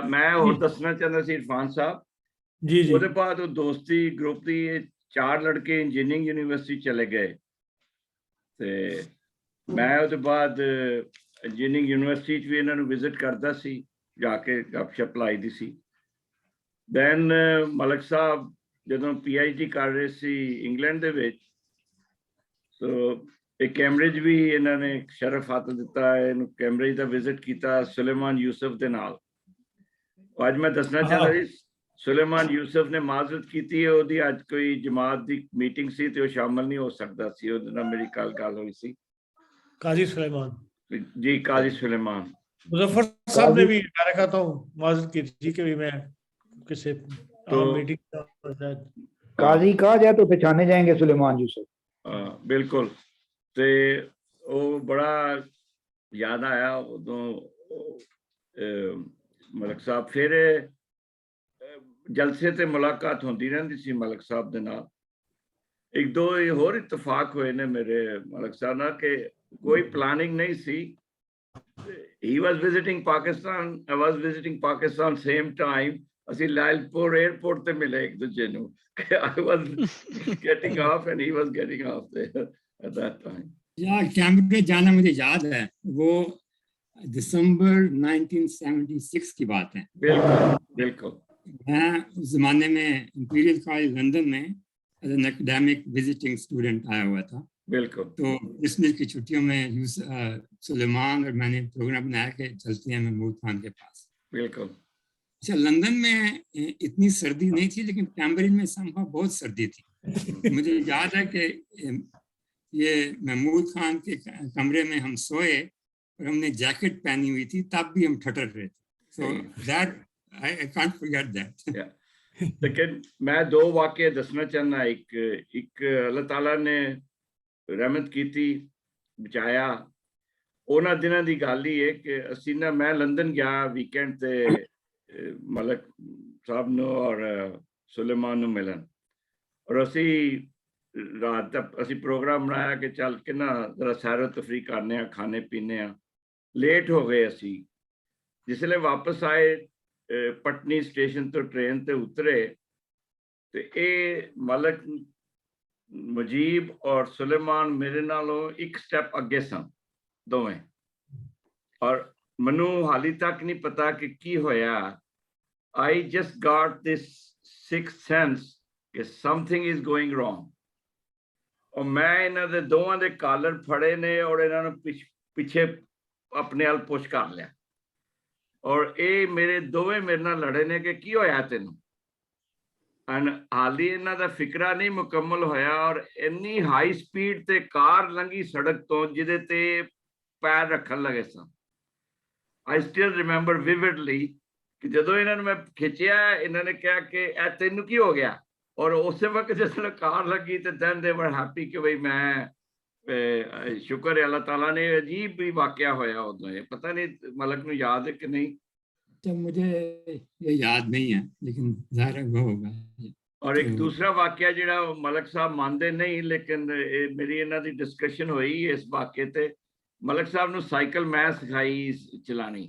میں اور دسنا چاہتا سی عرفان صاحب جی جی. وہ بعد وہ دوستی گروپ دی 4 لڑکے انجینئرنگ یونیورسٹی چلے گئے تے میں وہ بعد انجینئرنگ یونیورسٹی بھی انہوں نے وزٹ کرتا سی, جا کے گپ شپ لائی دی سی. دین ملک صاحب جدوں پی ایچ ڈی کر رہے سی انگلینڈ دے وچ, تو ایک کیمبرج بھی انہوں نے شرف حاصل دیتا ہے, کیمبرج دا وزٹ کیتا سلیمان یوسف دے نال. آج میں دسنا چاہتا سی سلیمان یوسف نے معذرت کیتی ہے, وہ اج کوئی جماعت دی میٹنگ سی تے وہ شامل نہیں ہو سکتا سی, وہ میری گل ہوئی سی. قاضی سلیمان جی قاضی سلیمان. مظفر صاحب نے بھی میں کہتا ہوں معذرت کی تھی کہ میں کسی میٹنگ قاضی کہا جائے تو پہچانے جائیں گے سلیمان یوسف. بالکل. تے وہ بڑا یاد آیا ادوں ملک صاحب, پھر جلسے تے ملاقات ہوندی رہندی سی ملک صاحب دے نال. ایک دو اور اتفاق ہوئے نے میرے ملک صاحب نال کہ کوئی پلاننگ نہیں سی. He was visiting Pakistan, I was visiting Pakistan same time. اسی لال پور ایئرپورٹ تے ملے ایک دوجے نو. I was getting off and he was getting off there at that time. Cambridge جانا مجھے یاد ہے, وہ دسمبر 1976 کی بات ہے. بالکل. میں اس زمانے میں امپیریل کالج لندن میں as an academic visiting student آیا ہوا تھا. بالکل. تو کرسمس کی چھٹیوں میں سلیمان اور میں نے پروگرام بنایا کہ چلتے ہیں محمود خان کے پاس. بالکل. اچھا لندن میں اتنی سردی نہیں تھی, لیکن کیمبرج میں سمہاؤ بہت سردی تھی. مجھے یاد ہے کہ یہ محمود خان کے کمرے میں ہم سوئے اور ہم نے جیکٹ پہنی ہوئی تھی, تب بھی ہم ٹھٹر رہے تھے. So that I can't forget that. لیکن میں 2 واقعے دسنا چاہنا. ایک اللہ تعالیٰ نے رحمت کیتی بچایا. اونا دنوں دی گل ہی ہے کہ اسی نا میں لندن گیا ویکینڈ تے ملک صاحب نو اور سلیمان نو ملن, اور اسی رات اسی پروگرام بنایا کہ چل کے نا ذرا سیر و تفریح کرنے ہیں, کھانے پینے ہیں. لیٹ ہو گئے اسی. جس لئے واپس آئے پٹنی اسٹیشن تو ٹرین تے اترے تو اے ملک مجیب اور سلیمان میرے نالوں ایک سٹیپ اگے سن دوویں, اور منو حالی تک نہیں پتا کہ کی ہویا. I just got this sixth sense کہ something is going wrong. اور میں انہاں دے دوواں دے کالر پھڑے نے اور انہاں نے پیچھے اپنے ال پوش کر لیا, اور اے میرے دوویں میرے نال لڑے نے کہ کی ہویا تینوں. حالی انہاں دا فکرہ نہیں مکمل ہویا, اور انی ہائی سپیڈ تے کار لنگی سڑک تو جدے تے پیر رکھن لگے سن. I still remember vividly کہ جدو انہوں نے میں کھچیا انہوں نے کہا کہ اے تینوں کی ہو گیا, اور اسی وقت جس نے کار لگی تو then they were happy کہ بھئی میں شکر ہے اللہ تعالیٰ نے. عجیب بھی واقعہ ہویا ادھوں, پتہ نہیں ملک نو یاد ہے کہ نہیں. مجھے یہ یاد نہیں ہے, لیکن ظاہر ہے وہ ہوگا. اور ایک دوسرا واقعہ جڑا ملک صاحب مانتے نہیں, لیکن میری انہاں دی ڈسکشن ہوئی اس واقعے تے. ملک صاحب نو سائیکل میں سکھائی چلانی,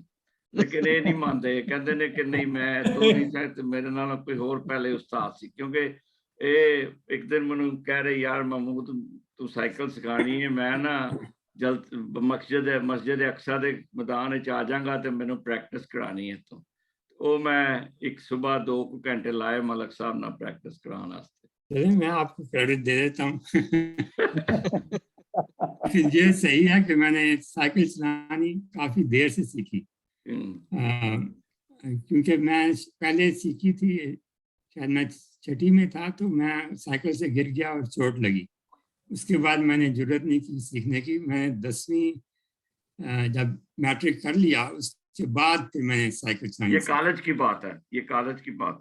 لیکن یہ نہیں مانتے, کہتے نے کہ نہیں میں تو نہیں سکتے, میرے نال کوئی اور پہلے استاد سی. کیونکہ ایک دن منو کہہ رہے یار محمود تو سائیکل سکھانی ہے, میں نا جلد مسجد اقصی دے میدان وچ آ جاں گا تے مینوں پریکٹس کرانی ہے. تو وہ میں ایک صبح 2 گھنٹے لائے ملک صاحب نال پریکٹس کران واسطے. میں آپ کو کریڈٹ دے دیتا ہوں. یہ صحیح ہے کہ میں نے سائیکل چلانی کافی دیر سے سیکھی, کیونکہ میں پہلے سیکھی تھی شاید میں چھٹی میں تھا تو میں سائیکل سے گر گیا اور چوٹ لگی. اس کے بعد میں نے جرت نہیں کی سیکھنے کی. میں 10ویں جب میٹرک کر لیا اس کے بعد پھر میں نے سائیکل چلانی. یہ کالج کی بات ہے، یہ کالج کی بات.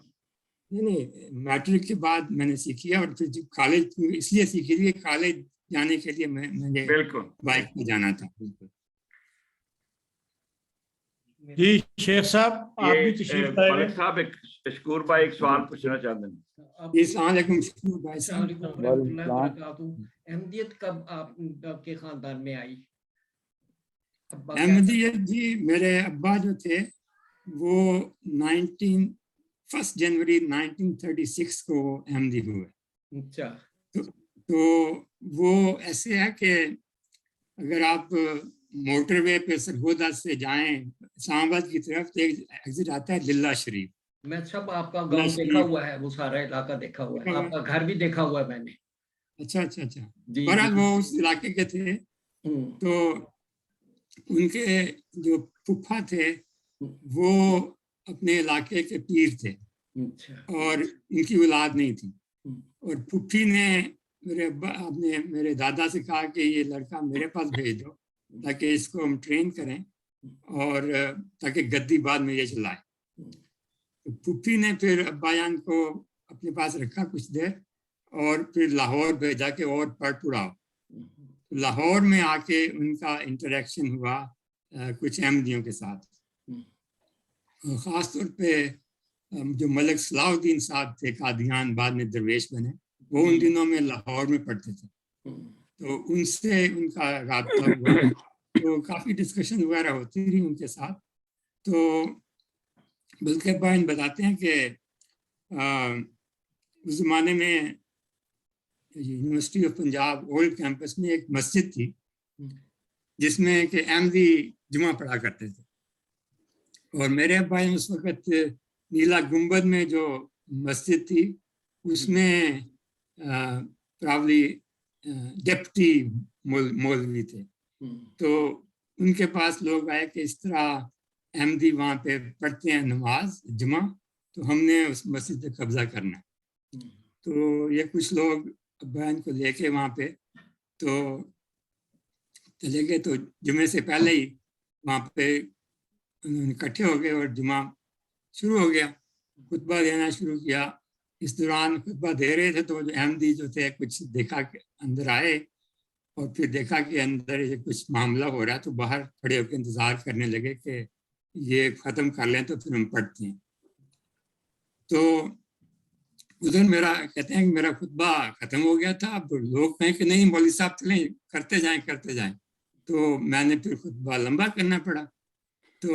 نہیں، میٹرک کے بعد میں نے سیکھی اور پھر کالج اس لیے سیکھی تھی کہ کالج جانے کے لیے مجھے بالکل بائک پہ جانا تھا. بالکل. جی شیخ صاحب آپ بھی تشریف لائے ہیں. ملک صاحب شکور بھائی ایک سوال پوچھنا چاہتے ہیں. السلام علیکم شکور بھائی السلام صاحب. علیکم ورحمۃ اللہ وبرکاتہ. احمدیت کب آپ کے خاندان میں آئی؟ ابا کیا احمدیت جی میرے ابا جو تھے وہ 1 جنوری 1936 کو احمدی ہوئے. اچھا. تو وہ ایسے ہے کہ اگر آپ موٹر وے پہ سرگودا سے جائیں اسلام آباد کی طرف تو ایک ایگزٹ آتا ہے للہ شریف. میں سب آپ کا گاؤں دیکھا ہوا ہے، وہ سارا علاقہ دیکھا ہوا ہے، آپ کا گھر بھی دیکھا ہوا ہے میں نے. اچھا اچھا اچھا. جی بہرحال وہ اس علاقے کے تھے. تو ان کے جو پھپھا تھے وہ اپنے علاقے کے پیر تھے اور ان کی اولاد نہیں تھی. اور پھپھی نے میرے دادا سے کہا کہ یہ لڑکا میرے پاس بھیج دو تاکہ اس کو ہم ٹرین کریں اور تاکہ گدی بعد میں یہ چلائے. پھپھی نے پھر ابا جان کو اپنے پاس رکھا کچھ دیر اور پھر لاہور بھیجا کہ اور پڑھ پڑھاؤ. لاہور میں آ کے ان کا انٹریکشن ہوا کچھ احمدیوں کے ساتھ. خاص طور پہ جو ملک صلاح الدین صاحب تھے قادیان، بعد میں درویش بنے، وہ ان دنوں میں لاہور میں پڑھتے تھے. تو ان سے ان کا رابطہ ہوا تو کافی ڈسکشن وغیرہ ہوتی رہی ان کے ساتھ. تو بلکہ بہن بتاتے ہیں کہ اس زمانے میں university of Punjab old campus میں ایک مسجد تھی جس میں کہ احمدی جمعہ پڑھا کرتے تھے. اور میرے ابا اس وقت نیلا گنبد میں جو مسجد تھی اس میں پراولی ڈپٹی مولوی تھے. تو ان کے پاس لوگ آئے کہ اس طرح احمدی وہاں پہ پڑھتے ہیں نماز جمعہ، تو ہم نے اس مسجد پہ قبضہ کرنا. تو یہ کچھ لوگ بہن کو لے کے وہاں پہ تو چلے گئے. تو جمعے سے پہلے ہی وہاں پہ اکٹھے ہو گئے اور جمعہ شروع ہو گیا. خطبہ دینا شروع کیا. اس دوران خطبہ دے رہے تھے تو جو احمدی جو تھے کچھ دیکھا کہ اندر آئے اور پھر دیکھا کہ اندر کچھ معاملہ ہو رہا ہے تو باہر کھڑے ہو کے انتظار کرنے لگے کہ یہ ختم کر لیں تو پھر ہم پڑھتے ہیں. تو ادھر میرا کہتے ہیں کہ میرا خطبہ ختم ہو گیا تھا. اب لوگ کہیں کہ نہیں مولوی صاحب چلیں کرتے جائیں. تو میں نے پھر خطبہ لمبا کرنا پڑا. تو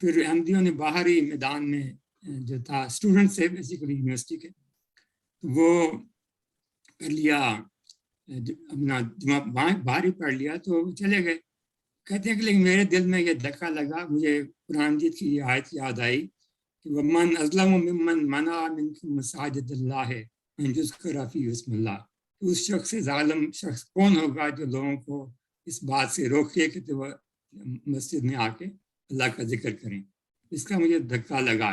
پھر احمدیوں نے باہر ہی میدان میں جو تھا اسٹوڈنٹ سے بیسیکلی یونیورسٹی کے وہ کر لیا اپنا جمعہ باہر ہی پڑھ لیا تو چلے گئے. کہتے ہیں کہ لیکن میرے دل میں یہ دھکا لگا. مجھے قرآن مجید کی یہ آیت یاد آئی کہ وَمَنْ أَظْلَمُ مِمَّنْ مَنَعَ مِنْكُمْ مَسَاجِدَ اللَّهِ أَنْ يُذْكَرَ فِيهِ اسْمُ اللَّهِ. اس شخص سے ظالم شخص کون ہوگا جو لوگوں کو اس بات سے روکے کہ وہ مسجد میں آ کے اللہ کا ذکر کریں. اس کا مجھے دھکا لگا.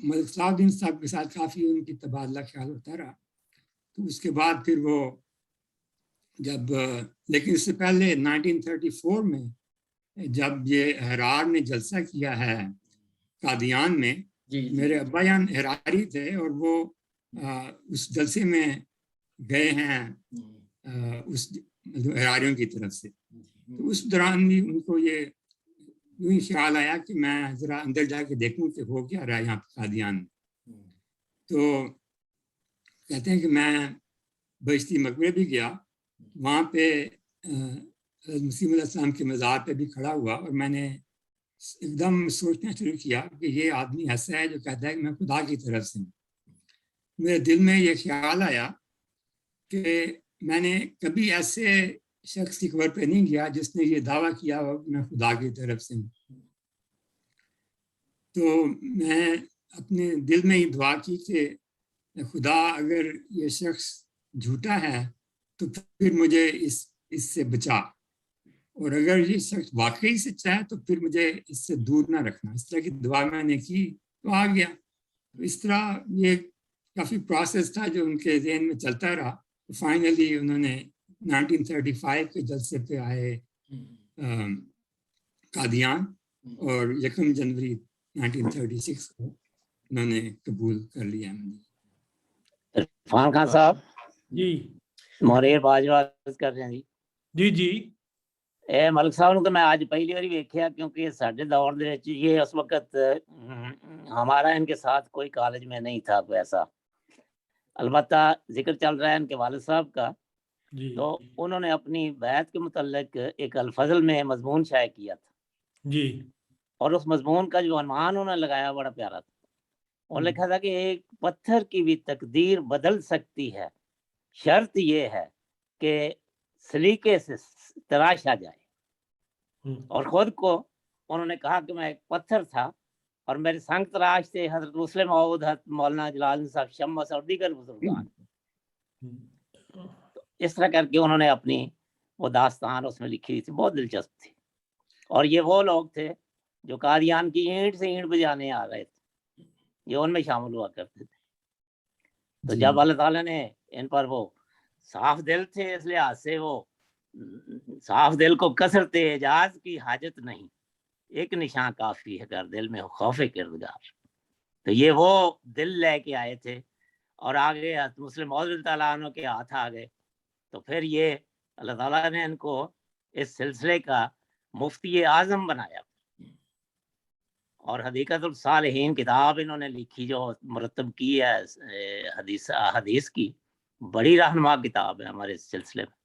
ملک صلاح الدین صاحب کے ساتھ کافی ان کی تبادلہ خیال ہوتا رہا. تو اس کے بعد پھر وہ جب لیکن اس سے پہلے 1934 میں جب یہ احرار نے جلسہ کیا ہے قادیان میں، میرے ابا جان احراری تھے اور وہ اس جلسے میں گئے ہیں اس احراریوں کی طرف سے. تو اس دوران بھی ان کو یہ یوں ہی خیال آیا کہ میں ذرا اندر جا کے دیکھوں کہ ہو کیا رہا ہے یہاں پہ قادیان میں. تو کہتے ہیں کہ میں بہشتی مقبرے بھی گیا. وہاں پہ مسیح علیہ السلام کے مزار پہ بھی کھڑا ہوا اور میں نے ایک دم سوچنا شروع کیا کہ یہ آدمی ایسا ہے جو کہتا ہے کہ میں خدا کی طرف سے ہوں. میرے دل میں یہ خیال آیا کہ میں نے کبھی ایسے شخص کی قبر پہ نہیں گیا جس نے یہ دعویٰ کیا ہو کہ میں خدا کی طرف سے ہوں. تو میں اپنے دل میں ہی دعا کی کہ خدا اگر یہ شخص جھوٹا ہے تو پھر مجھے اس سے بچا، اور اگر یہ شخص واقعی سچا ہے تو پھر مجھے اس سے دور نہ رکھنا. اس طرح کی دعا میں نے کی تو آ گیا. اس طرح یہ کافی پروسیس تھا جو ان کے ذہن میں چلتا رہا. فائنلی انہوں نے 1935 کے جلسے پہ آئے قادیان اور 1 جنوری 1936 کو انہوں نے قبول کر لیا احمدیت. عرفان خان صاحب جی مہریر باجوہ کر رہے ہیں جی. جی جی اے ملک صاحب نوں تو میں آج پہلی باری ویکھیا کیونکہ ساڈے دور دے وچ یہ اس وقت ہمارا ان کے ساتھ کوئی کالج میں نہیں تھا کوئی ایسا. البتہ ذکر چل رہا ہے ان کے والد صاحب کا جی تو انہوں نے اپنی بیعت کے متعلق ایک الفضل میں مضمون شائع کیا تھا جی اور اس مضمون کا جو عنوان انہوں نے لگایا بڑا پیارا تھا. اور لکھا تھا کہ ایک پتھر کی بھی تقدیر بدل سکتی ہے، شرط یہ ہے کہ سلیقے سے تراشا جائے. اور خود کو انہوں نے کہا کہ میں ایک پتھر تھا اور میرے سنگ تراش سے حضرت مسلم موعود، حضرت مولانا جلال صاحب شمس اور دیگر بزرگان. تو اس طرح کر کے انہوں نے اپنی وہ داستان اس میں لکھی تھی، بہت دلچسپ تھی. اور یہ وہ لوگ تھے جو قادیان کی اینٹ سے اینٹ بجانے آ رہے تھے، یہ ان میں شامل ہوا کرتے تھے. تو جب اللہ تعالیٰ نے ان پر وہ صاف دل تھے اس لحاظ سے وہ صاف دل کو کثرت اعجاز کی حاجت نہیں، ایک نشان کافی ہے اگر دل میں خوف کردگار. تو یہ وہ دل لے کے آئے تھے اور آگے مسلم موعود تعالیٰ عنہ کے ہاتھ آ گئے. تو پھر یہ اللہ تعالیٰ نے ان کو اس سلسلے کا مفتی اعظم بنایا. اور حدیقت الصالحین کتاب انہوں نے لکھی جو مرتب کی ہے حدیث کی، بڑی رہنما کتاب ہے ہمارے اس سلسلے میں.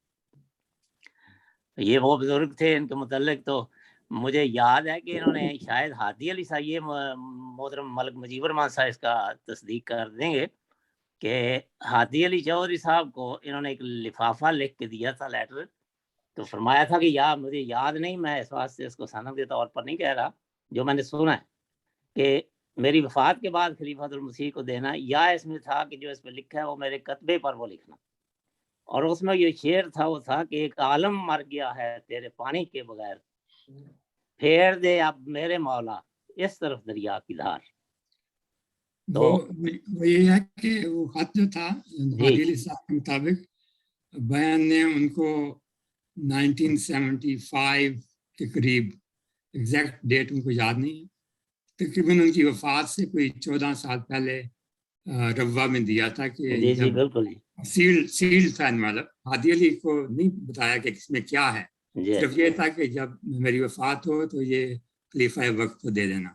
یہ وہ بزرگ تھے، ان کے متعلق تو مجھے یاد ہے کہ انہوں نے شاید ہادی علی صاحب، یہ محترم ملک مجیب الرحمان صاحب اس کا تصدیق کر دیں گے کہ ہادی علی چودھری صاحب کو انہوں نے ایک لفافہ لکھ کے دیا تھا، لیٹر. تو فرمایا تھا کہ مجھے یاد نہیں، میں اس واسطے اس کو سند کے طور پر نہیں کہہ رہا، جو میں نے سنا ہے کہ میری وفات کے بعد خلیفۃ المسیح کو دینا، یا اس میں تھا کہ جو اس پہ لکھا ہے وہ میرے کتبے پر وہ لکھنا. اور اس میں یہ شعر تھا، وہ تھا کہ ایک عالم مر گیا ہے تیرے پانی کے بغیر، پھیر دے اب میرے مولا اس طرف دریا کی دھار. تو وہ یہ ہے کہ وہ خط جو تھا ہادی علی صاحب کے مطابق بیان نے ان کو 1975 کے قریب، ایگزیکٹ ڈیٹ ان کو یاد نہیں ہے، تقریباً ان کی وفات سے کوئی 14 سال پہلے روا میں دیا تھا کہ جی بالکل سیل تھا. مطلب ہادی علی کو نہیں بتایا کہ اس میں کیا ہے، صرف یہ تھا کہ جب میری وفات ہو تو یہ خلیفہ وقت کو دے دینا.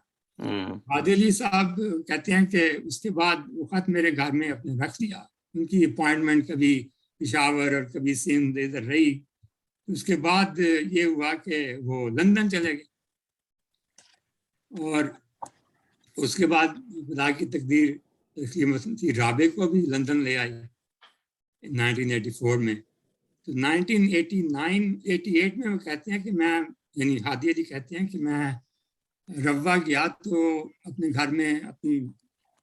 ہادی علی صاحب کہتے ہیں کہ اس کے بعد وہ خط میرے گھر میں اپنے رکھ دیا. ان کی اپوائنٹمنٹ کبھی پشاور اور کبھی سندھ ادھر رہی. اس کے بعد یہ ہوا کہ وہ لندن چلے گئے اور اس کے بعد خدا کی تقدیر رابع کو بھی لندن لے آئی 1984 میں. تو 1988 میں وہ کہتے ہیں کہ میں، یعنی ہادی علی کہتے ہیں کہ میں روا گیا تو اپنے گھر میں اپنی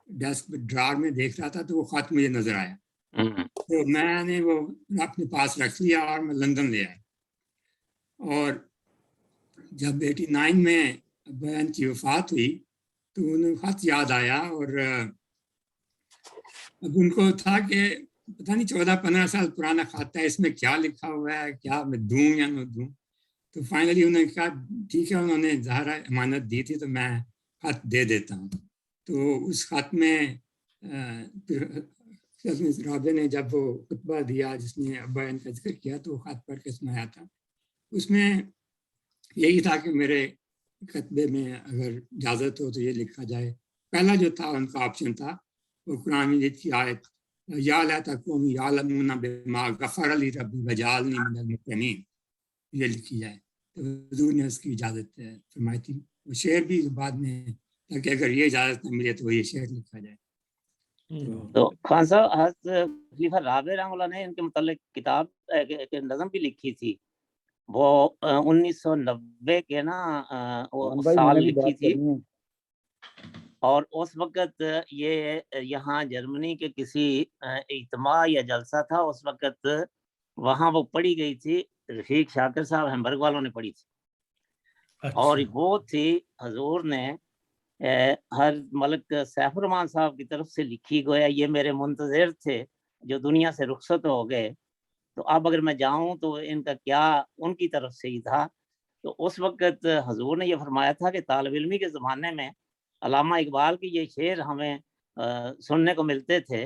ڈیسک ڈرار میں دیکھ رہا تھا تو وہ خط مجھے نظر آیا، تو میں نے وہ اپنے پاس رکھ لیا اور میں لندن لے آیا. اور جب 89 میں بیان کی وفات ہوئی تو انہیں خط یاد آیا اور اب ان کو تھا کہ پتہ نہیں 14-15 سال پرانا خط ہے، اس میں کیا لکھا ہوا ہے، کیا میں دوں یا نہ دوں. تو فائنلی انہوں نے کہا ٹھیک ہے، انہوں نے ظاہر امانت دی تھی تو میں خط دے دیتا ہوں. تو اس خط میں رابع نے جب وہ خطبہ دیا جس میں ابا ان کا ذکر کیا تو وہ خط پڑھ کے سنایا تھا. اس میں یہی تھا کہ میرے خطبے میں اگر اجازت ہو تو یہ لکھا جائے. پہلا جو تھا ان کا آپشن تھا وہ قرآن مجید کی آیت یا لیتکم یعلمون بما غفر لی ربی وجعلنی من المکرمین یہ لکھی جائے. تو حضور نے اس کی اجازت فرمائی تھی. وہ شعر بھی بعد میں تاکہ اگر یہ اجازت نہ ملے تو یہ شعر لکھا جائے. تو خان صاحب حضرت خلیفہ رابع رحمہ اللہ نے ان کے متعلق کتاب نظم بھی لکھی تھی، وہ 1990 کے سال لکھی تھی. اور اس وقت یہ یہاں جرمنی کے کسی اجتماع یا جلسہ تھا، اس وقت وہاں وہ پڑھی گئی تھی، رفیق شاکر صاحب ہیمبرگ والوں نے پڑھی تھی. اور وہ تھی حضور نے ہر ملک سیف الرحمان صاحب کی طرف سے لکھی گویا یہ میرے منتظر تھے جو دنیا سے رخصت ہو گئے، تو اب اگر میں جاؤں تو ان کا کیا ان کی طرف سے ہی تھا۔ تو اس وقت حضور نے یہ فرمایا تھا کہ طالب علمی کے زمانے میں علامہ اقبال کی یہ شعر ہمیں سننے کو ملتے تھے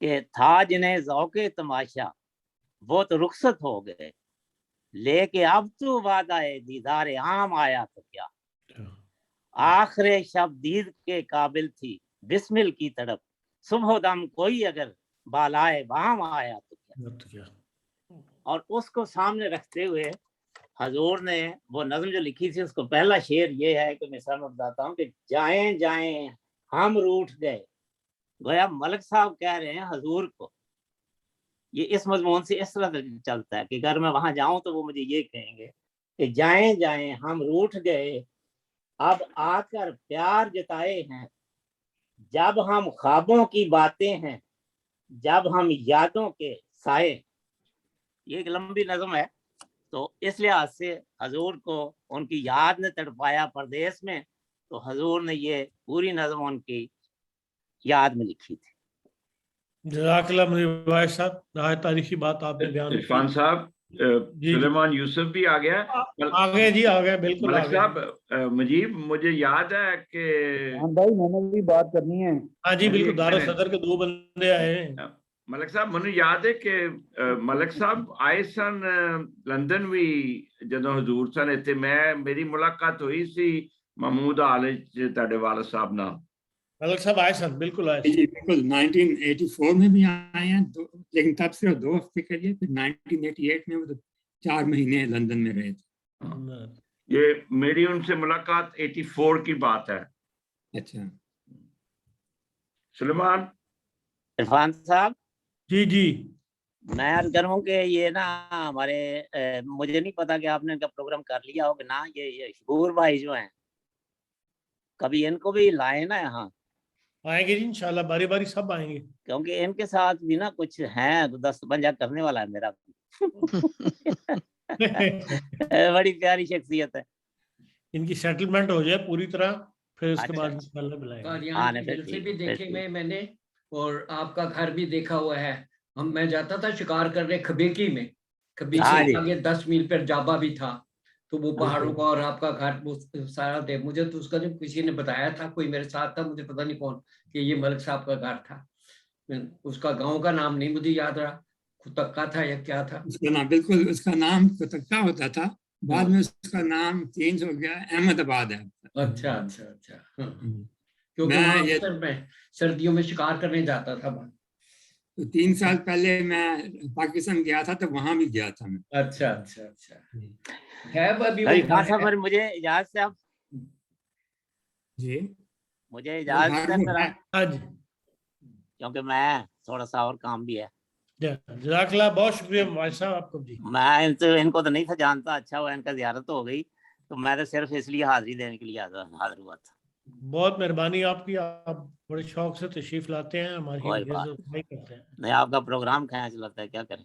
کہ تھا جنہیں ذوق تماشا وہ تو رخصت ہو گئے، لے کے اب تو وعدہ دیدار عام آیا تو کیا، آخر شب دید کے قابل تھی بسمل کی تڑپ، صبح و دم کوئی اگر بالائے بام آیا تو کیا۔ اور اس کو سامنے رکھتے ہوئے حضور نے وہ نظم جو لکھی تھی اس کو پہلا شعر یہ ہے کہ مثال میں بتاتا ہوں کہ جائیں جائیں ہم روٹھ گئے، گویا ملک صاحب کہہ رہے ہیں حضور کو، یہ اس مضمون سے اس طرح چلتا ہے کہ اگر میں وہاں جاؤں تو وہ مجھے یہ کہیں گے کہ جائیں جائیں ہم روٹھ گئے، اب آ کر پیار جتائے ہیں، جب ہم خوابوں کی باتیں ہیں، جب ہم یادوں کے سائے۔ یہ ایک لمبی نظم ہے، تو اس لحاظ سے حضور کو ان کی یاد نے تڑپایا پردیس میں، تو حضور نے یہ پوری نظم ان کی یاد میں لکھی تھی۔ جزاک اللہ منیر بھائی صاحب، نہایت تاریخی بات آپ نے بیان کی۔ عرفان صاحب، جی سلیمان یوسف بھی آ گیا۔ آگے جی آگے بالکل ملک آگے۔ صاحب، مجیب مجھے یاد ہے کہ ہاں بھائی میں نے بھی بات کرنی ہے۔ ہاں جی بالکل، دار صدر کے 2 بندے آئے ہیں۔ ملک صاحب مجھے یاد ہے کہ ملک صاحب آئے سن لندن بھی جدوں حضور سن اتنے، میری ملاقات ہوئی سی محمود عالج تہاڈے والد صاحب نال۔ ملک صاحب آئے سن، بالکل آئے سن۔ جی بالکل 1984 میں بھی آئے ہیں، لیکن تب صرف 2 ہفتے کے لیے، پھر 1988 میں وہ 4 مہینے لندن میں رہے تھے۔ یہ میری ان سے ملاقات 84 کی بات ہے۔ اچھا سلیمان۔ عرفان صاحب جی جی میں عرض کروں کہ یہ نا ہمارے مجھے نہیں پتا کہ آپ نے ان کا پروگرام کر لیا ہو کہ نہ، یہ شکور بھائی جو ہیں کبھی ان کو بھی لائیں نا یہاں، آئیں گے جی انشاءاللہ، باری باری سب آئیں گے۔ کیونکہ ان کے ساتھ بھی نا کچھ ہیں، دست پنجہ کرنے والا ہے میرا بڑی پیاری شخصیت ہے۔ ان کی سیٹلمنٹ ہو جائے پوری طرح، پھر اس کے اچھا بعد انشاءاللہ بلائیں گے۔ قادیان کی جلسے بھی دیکھے میں نے، اور آپ کا گھر بھی دیکھا ہوا ہے۔ میں جاتا تھا شکار کرنے کھبیکی میں، کبھی سے آگے 10 میل پر جابا بھی تھا، تو وہ پہاڑوں کا اور آپ کا گھر وہ سارا دے مجھے تو اس کا جب کسی نے بتایا تھا، کوئی میرے ساتھ تھا، مجھے پتہ نہیں کون، کہ یہ ملک صاحب کا گھر تھا۔ اس کا گاؤں کا نام نہیں مجھے یاد رہا، کتکا تھا یا کیا تھا اس کا نام، بالکل اس کا نام کتکا ہوتا تھا، بعد میں اس کا نام چینج ہو گیا، احمد آباد ہے۔ اچھا اچھا اچھا، کیونکہ وہاں اکثر میں سردیوں میں شکار کرنے جاتا تھا۔ 3 سال پہلے میں پاکستان گیا تھا تو وہاں بھی گیا تھا میں۔ اچھا اچھا اچھا ہے مجھے اجازت سے آپ جی مجھے اجازت ہے ہاں جی، کیونکہ میں تھوڑا سا اور کام بھی ہے۔ جزاک اللہ، بہت شکریہ بھائی صاحب آپ کو۔ جی میں ان کو تو نہیں تھا جانتا، اچھا ہوا ان کا زیارت ہو گئی، تو میں تو صرف اس لیے حاضری دینے کے لیے حاضر ہوا تھا۔ بہت مہربانی آپ کی، آپ بڑے شوق سے تشریف لاتے ہیں، ہماری کرتے ہیں۔ نہیں آپ کا پروگرام کھینچ چلاتا ہے، کیا کریں۔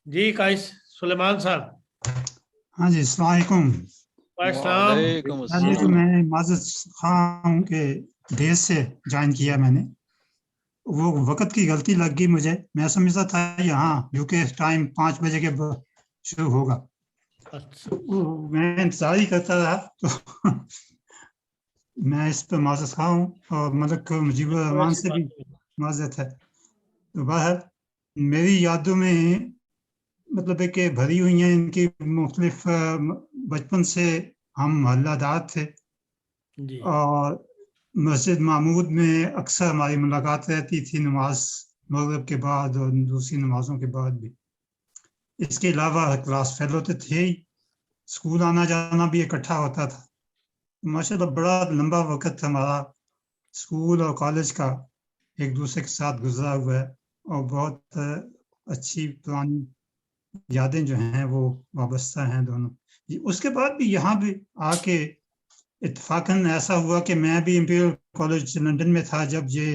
جی قائس سلیمان صاحب۔ ہاں جی السلام علیکم۔ وعلیکم تو السلام۔ میں معذرت خواہ ہوں کہ دیر سے جوائن کیا میں نے، وہ وقت کی غلطی لگ گئی مجھے، میں سمجھتا تھا یہاں یو کے ٹائم 5 بجے کے شروع ہوگا، میں انتظار ہی کرتا رہا، تو میں اس پہ معذرت خواہ ہوں، اور ملک مجیب الرحمان سے بھی معذرت ہے۔ تو باہر میری یادوں میں مطلب ہے کہ بھری ہوئی ہیں ان کی مختلف، بچپن سے ہم محلہ دار تھے، اور مسجد معمود میں اکثر ہماری ملاقات رہتی تھی، نماز مغرب کے بعد اور دوسری نمازوں کے بعد بھی۔ اس کے علاوہ کلاس فیلو تو تھے ہی، اسکول آنا جانا بھی اکٹھا ہوتا تھا۔ ماشاءاللہ بڑا لمبا وقت ہمارا اسکول اور کالج کا ایک دوسرے کے ساتھ گزرا ہوا ہے، اور بہت اچھی پرانی یادیں جو ہیں وہ وابستہ ہیں دونوں۔ اس کے بعد بھی یہاں بھی آ کے اتفاقاً ایسا ہوا کہ میں بھی امپیریل کالج لندن میں تھا جب یہ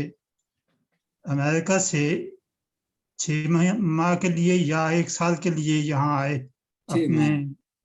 امریکہ سے 6 ماہ کے لیے یا 1 سال کے لیے یہاں آئے اپنے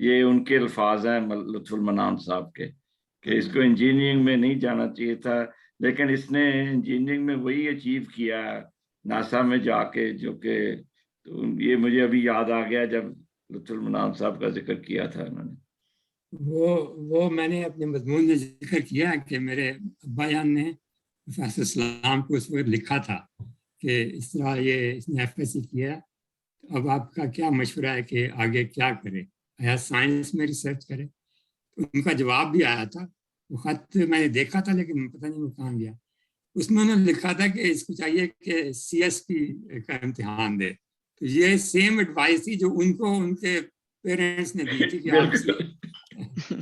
یہ ان کے الفاظ ہیں لطف المنان صاحب کے کہ اس کو انجینئرنگ میں نہیں جانا چاہیے تھا، لیکن اس نے انجینئرنگ میں وہی اچیو کیا ناسا میں جا کے، جو کہ یہ مجھے ابھی یاد آ گیا جب لطف المنان صاحب کا ذکر کیا تھا انہوں نے۔ وہ میں نے اپنے مضمون میں ذکر کیا کہ میرے ابا جان نے پروفیسر اسلام کو اس وقت لکھا تھا کہ اس طرح یہ اس نے FSc کیا، اب آپ کا کیا مشورہ ہے کہ آگے کیا کرے، آیا سائنس میں ریسرچ کرے؟ ان کا جواب بھی آیا تھا، وہ خط میں نے دیکھا تھا لیکن پتہ نہیں وہ کہاں گیا۔ اس میں انہوں نے لکھا تھا کہ اس کو چاہیے کہ CSP کا امتحان دے، تو یہ سیم ایڈوائس تھی جو ان کو ان کے پیرنٹس نے دی تھی کہ آپ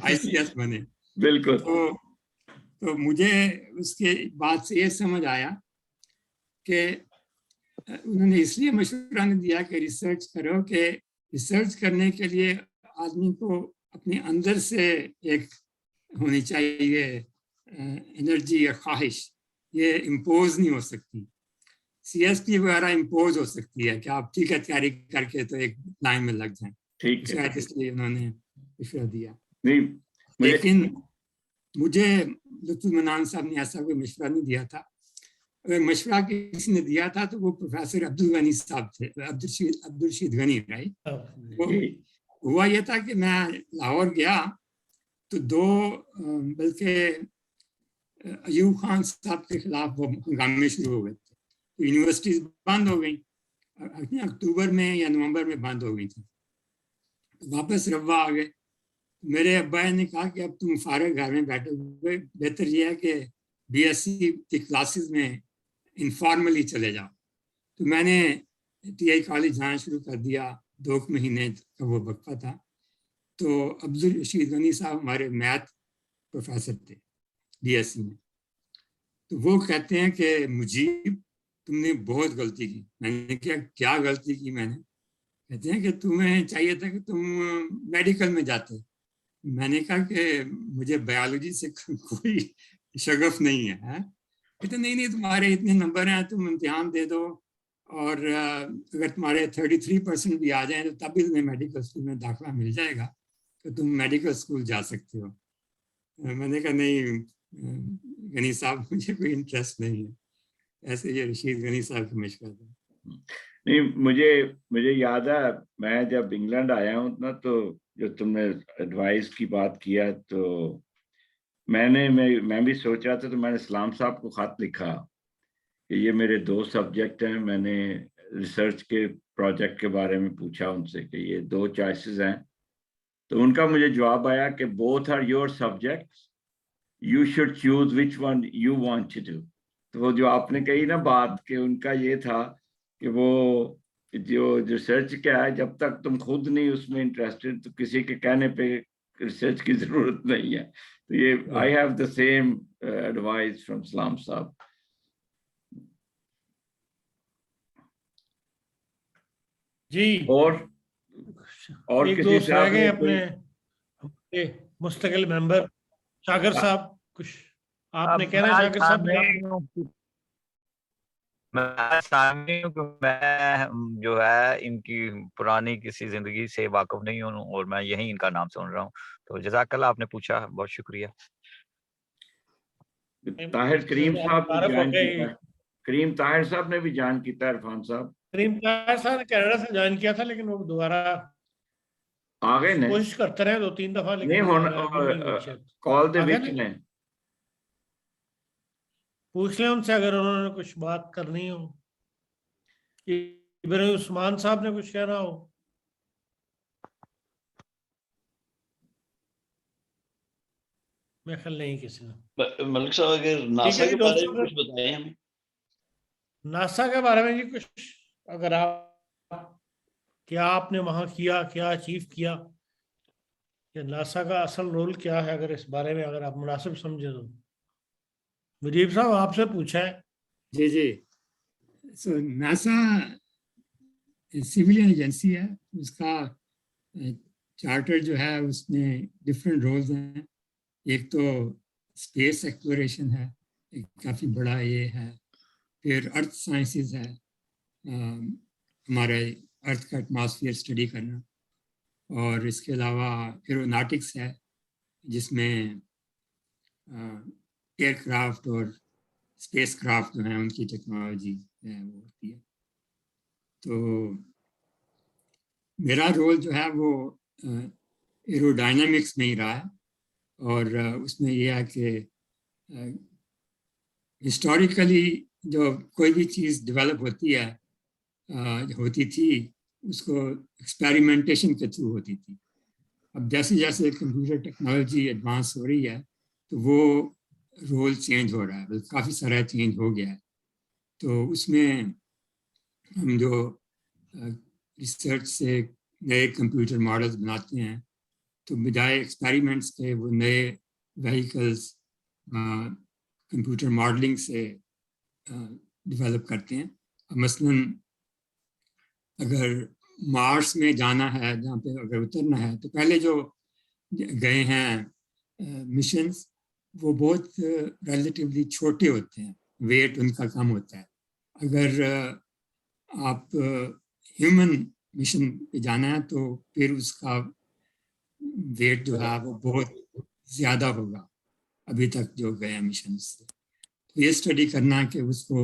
ICS بنے۔ بالکل۔ تو مجھے اس کے بعد سے یہ سمجھ آیا کہ انہوں نے اس لیے مشورہ نہیں دیا کہ ریسرچ کرو، کہ ریسرچ کرنے کے لیے آدمی کو اپنے اندر سے ایک ہونی چاہیے انرجی یا خواہش، یہ امپوز نہیں ہو سکتی۔ CSP وغیرہ امپوز ہو سکتی ہے کہ آپ ٹھیک ہے تیاری کر کے تو ایک لائن میں لگ جائیں، ٹھیک ہے، اس لیے انہوں نے مشورہ دیا۔ نہیں لیکن مجھے لطف المنان صاحب نے ایسا کوئی مشورہ نہیں دیا تھا۔ اگر مشورہ کسی نے دیا تھا تو وہ پروفیسر عبدالغنی صاحب تھے، عبدالرشید غنی، رائٹ۔ ہوا یہ تھا کہ میں لاہور گیا تو بلکہ ایوب خان صاحب کے خلاف وہ ہنگامے شروع ہو گئے تھے، تو یونیورسٹیز بند ہو گئیں، اکتوبر میں یا نومبر میں بند ہو گئی تھی۔ واپس روا آ گئے۔ میرے ابا نے کہا کہ اب تم فارغ گھر میں بیٹھے ہوئے، بہتر یہ ہے کہ BSc کی کلاسز میں انفارملی چلے جاؤ۔ تو میں نے TI کالج جانا شروع کر دیا، 2 مہینے کا وہ وقفہ تھا۔ تو عبدالرشید غنی صاحب ہمارے میتھ پروفیسر تھے BSc میں، تو وہ کہتے ہیں کہ مجیب تم نے بہت غلطی کی۔ میں نے کیا غلطی کی میں نے؟ کہتے ہیں کہ تمہیں چاہیے تھا کہ تم میڈیکل میں جاتے۔ میں نے کہا کہ مجھے بایولوجی سے کوئی شغف نہیں ہے۔ کہتے نہیں تمہارے اتنے نمبر ہیں، تم امتحان دے دو، اور اگر تمہارے 33% بھی آ جائیں تو تب بھی تمہیں میڈیکل اسکول میں داخلہ مل جائے گا، تو تم میڈیکل اسکول جا سکتے ہو۔ میں نے کہا نہیں غنی صاحب مجھے کوئی انٹرسٹ نہیں ہے۔ ایسے یہ رشید غنی صاحب کا مشورہ تھا۔ نہیں، مجھے یاد ہے میں جب انگلینڈ آیا ہوں نا، تو جو تم نے ایڈوائس کی بات کیا تو میں بھی سوچ رہا تھا، تو میں نے اسلام صاحب کو خط لکھا کہ یہ میرے 2 سبجیکٹ ہیں۔ میں نے ریسرچ کے پروجیکٹ کے بارے میں پوچھا ان سے کہ یہ 2 چوائسز ہیں، تو ان کا مجھے جواب آیا کہ both are your subjects, you should choose which one you want to do۔ تو وہ جو آپ نے کہی نا بات کہ ان کا یہ تھا کہ وہ جو ریسرچ کیا ہے، جب تک تم خود نہیں اس میں انٹرسٹڈ تو کسی کے کہنے پہ ریسرچ کی ضرورت نہیں ہے۔ تو یہ I have the same advice from اسلام صاحب۔ جی، اور ایک کسی دوست رہ گئے صاحب اپنے مستقل ممبر شاکر صاحب، کچھ آپ نے کہنا ہے شاکر صاحب؟ میں جو ہے ان کی پرانی کسی زندگی سے واقف نہیں ہوں، اور میں یہی ان کا نام سن رہا ہوں، تو جزاک اللہ، آپ نے پوچھا، بہت شکریہ۔ طاہر کریم صاحب نے جوائن کیا، کریم طاہر صاحب نے بھی جوائن کیا، عرفان صاحب کریم طاہر صاحب نے کینیڈا سے جوائن کیا تھا، لیکن وہ دوبارہ آ گئے نے، کوشش کرتے رہے 2-3 دفعہ، لیکن کال دے وچ نے۔ پوچھ لیں ان سے اگر انہوں نے کچھ بات کرنی ہو، ابراہیم عثمان صاحب نے کچھ کہنا ہو۔ میں خیال نہیں کسی نے۔ ملک صاحب اگر ناسا کے بارے میں کچھ بتائیں ہمیں۔ ناسا کے بارے میں جی کچھ اگر آپ، کیا آپ نے وہاں کیا، کیا اچیو کیا، کہ ناسا کا اصل رول کیا ہے، اگر اس بارے میں اگر آپ مناسب سمجھے تو۔ مجیب صاحب آپ سے پوچھا ہے۔ جی ناسا سول ایجنسی ہے، اس کا چارٹر جو ہے اس میں ڈفرینٹ رولز ہیں۔ ایک تو اسپیس ایکسپلوریشن ہے، ایک کافی بڑا یہ ہے، پھر ارتھ سائنسز ہے، ہمارے ارتھ کا ایٹماسفیئر اسٹڈی کرنا، اور اس کے علاوہ ایروناٹکس ہے جس میں ایئر کرافٹ اور اسپیس کرافٹ جو ہیں ان کی ٹیکنالوجی ہے وہ ہوتی ہے. تو میرا رول جو ہے وہ ایروڈائنامکس میں ہی رہا ہے، اور اس میں یہ ہے کہ ہسٹوریکلی جو کوئی بھی چیز ڈیولپ ہوتی ہے ہوتی تھی اس کو ایکسپیریمنٹیشن کے تھرو ہوتی تھی. اب جیسے جیسے کمپیوٹر ٹیکنالوجی ایڈوانس ہو رہی ہے تو وہ رول چینج ہو رہا ہے، کافی سارا چینج ہو گیا ہے. تو اس میں ہم جو ریسرچ سے نئے کمپیوٹر ماڈلز بناتے ہیں تو بجائے ایکسپیریمنٹس کے وہ نئے وہیکلز کمپیوٹر ماڈلنگ سے ڈیولپ کرتے ہیں. مثلاً اگر مارس میں جانا ہے، جہاں پہ اگر اترنا ہے، تو پہلے جو گئے ہیں مشنز وہ بہت ریلیٹیولی چھوٹے ہوتے ہیں، ویٹ ان کا کم ہوتا ہے. اگر آپ ہیومن مشن پہ جانا ہے تو پھر اس کا ویٹ جو ہے وہ بہت زیادہ ہوگا ابھی تک جو گئے ہیں مشن سے. تو یہ اسٹڈی کرنا کہ اس کو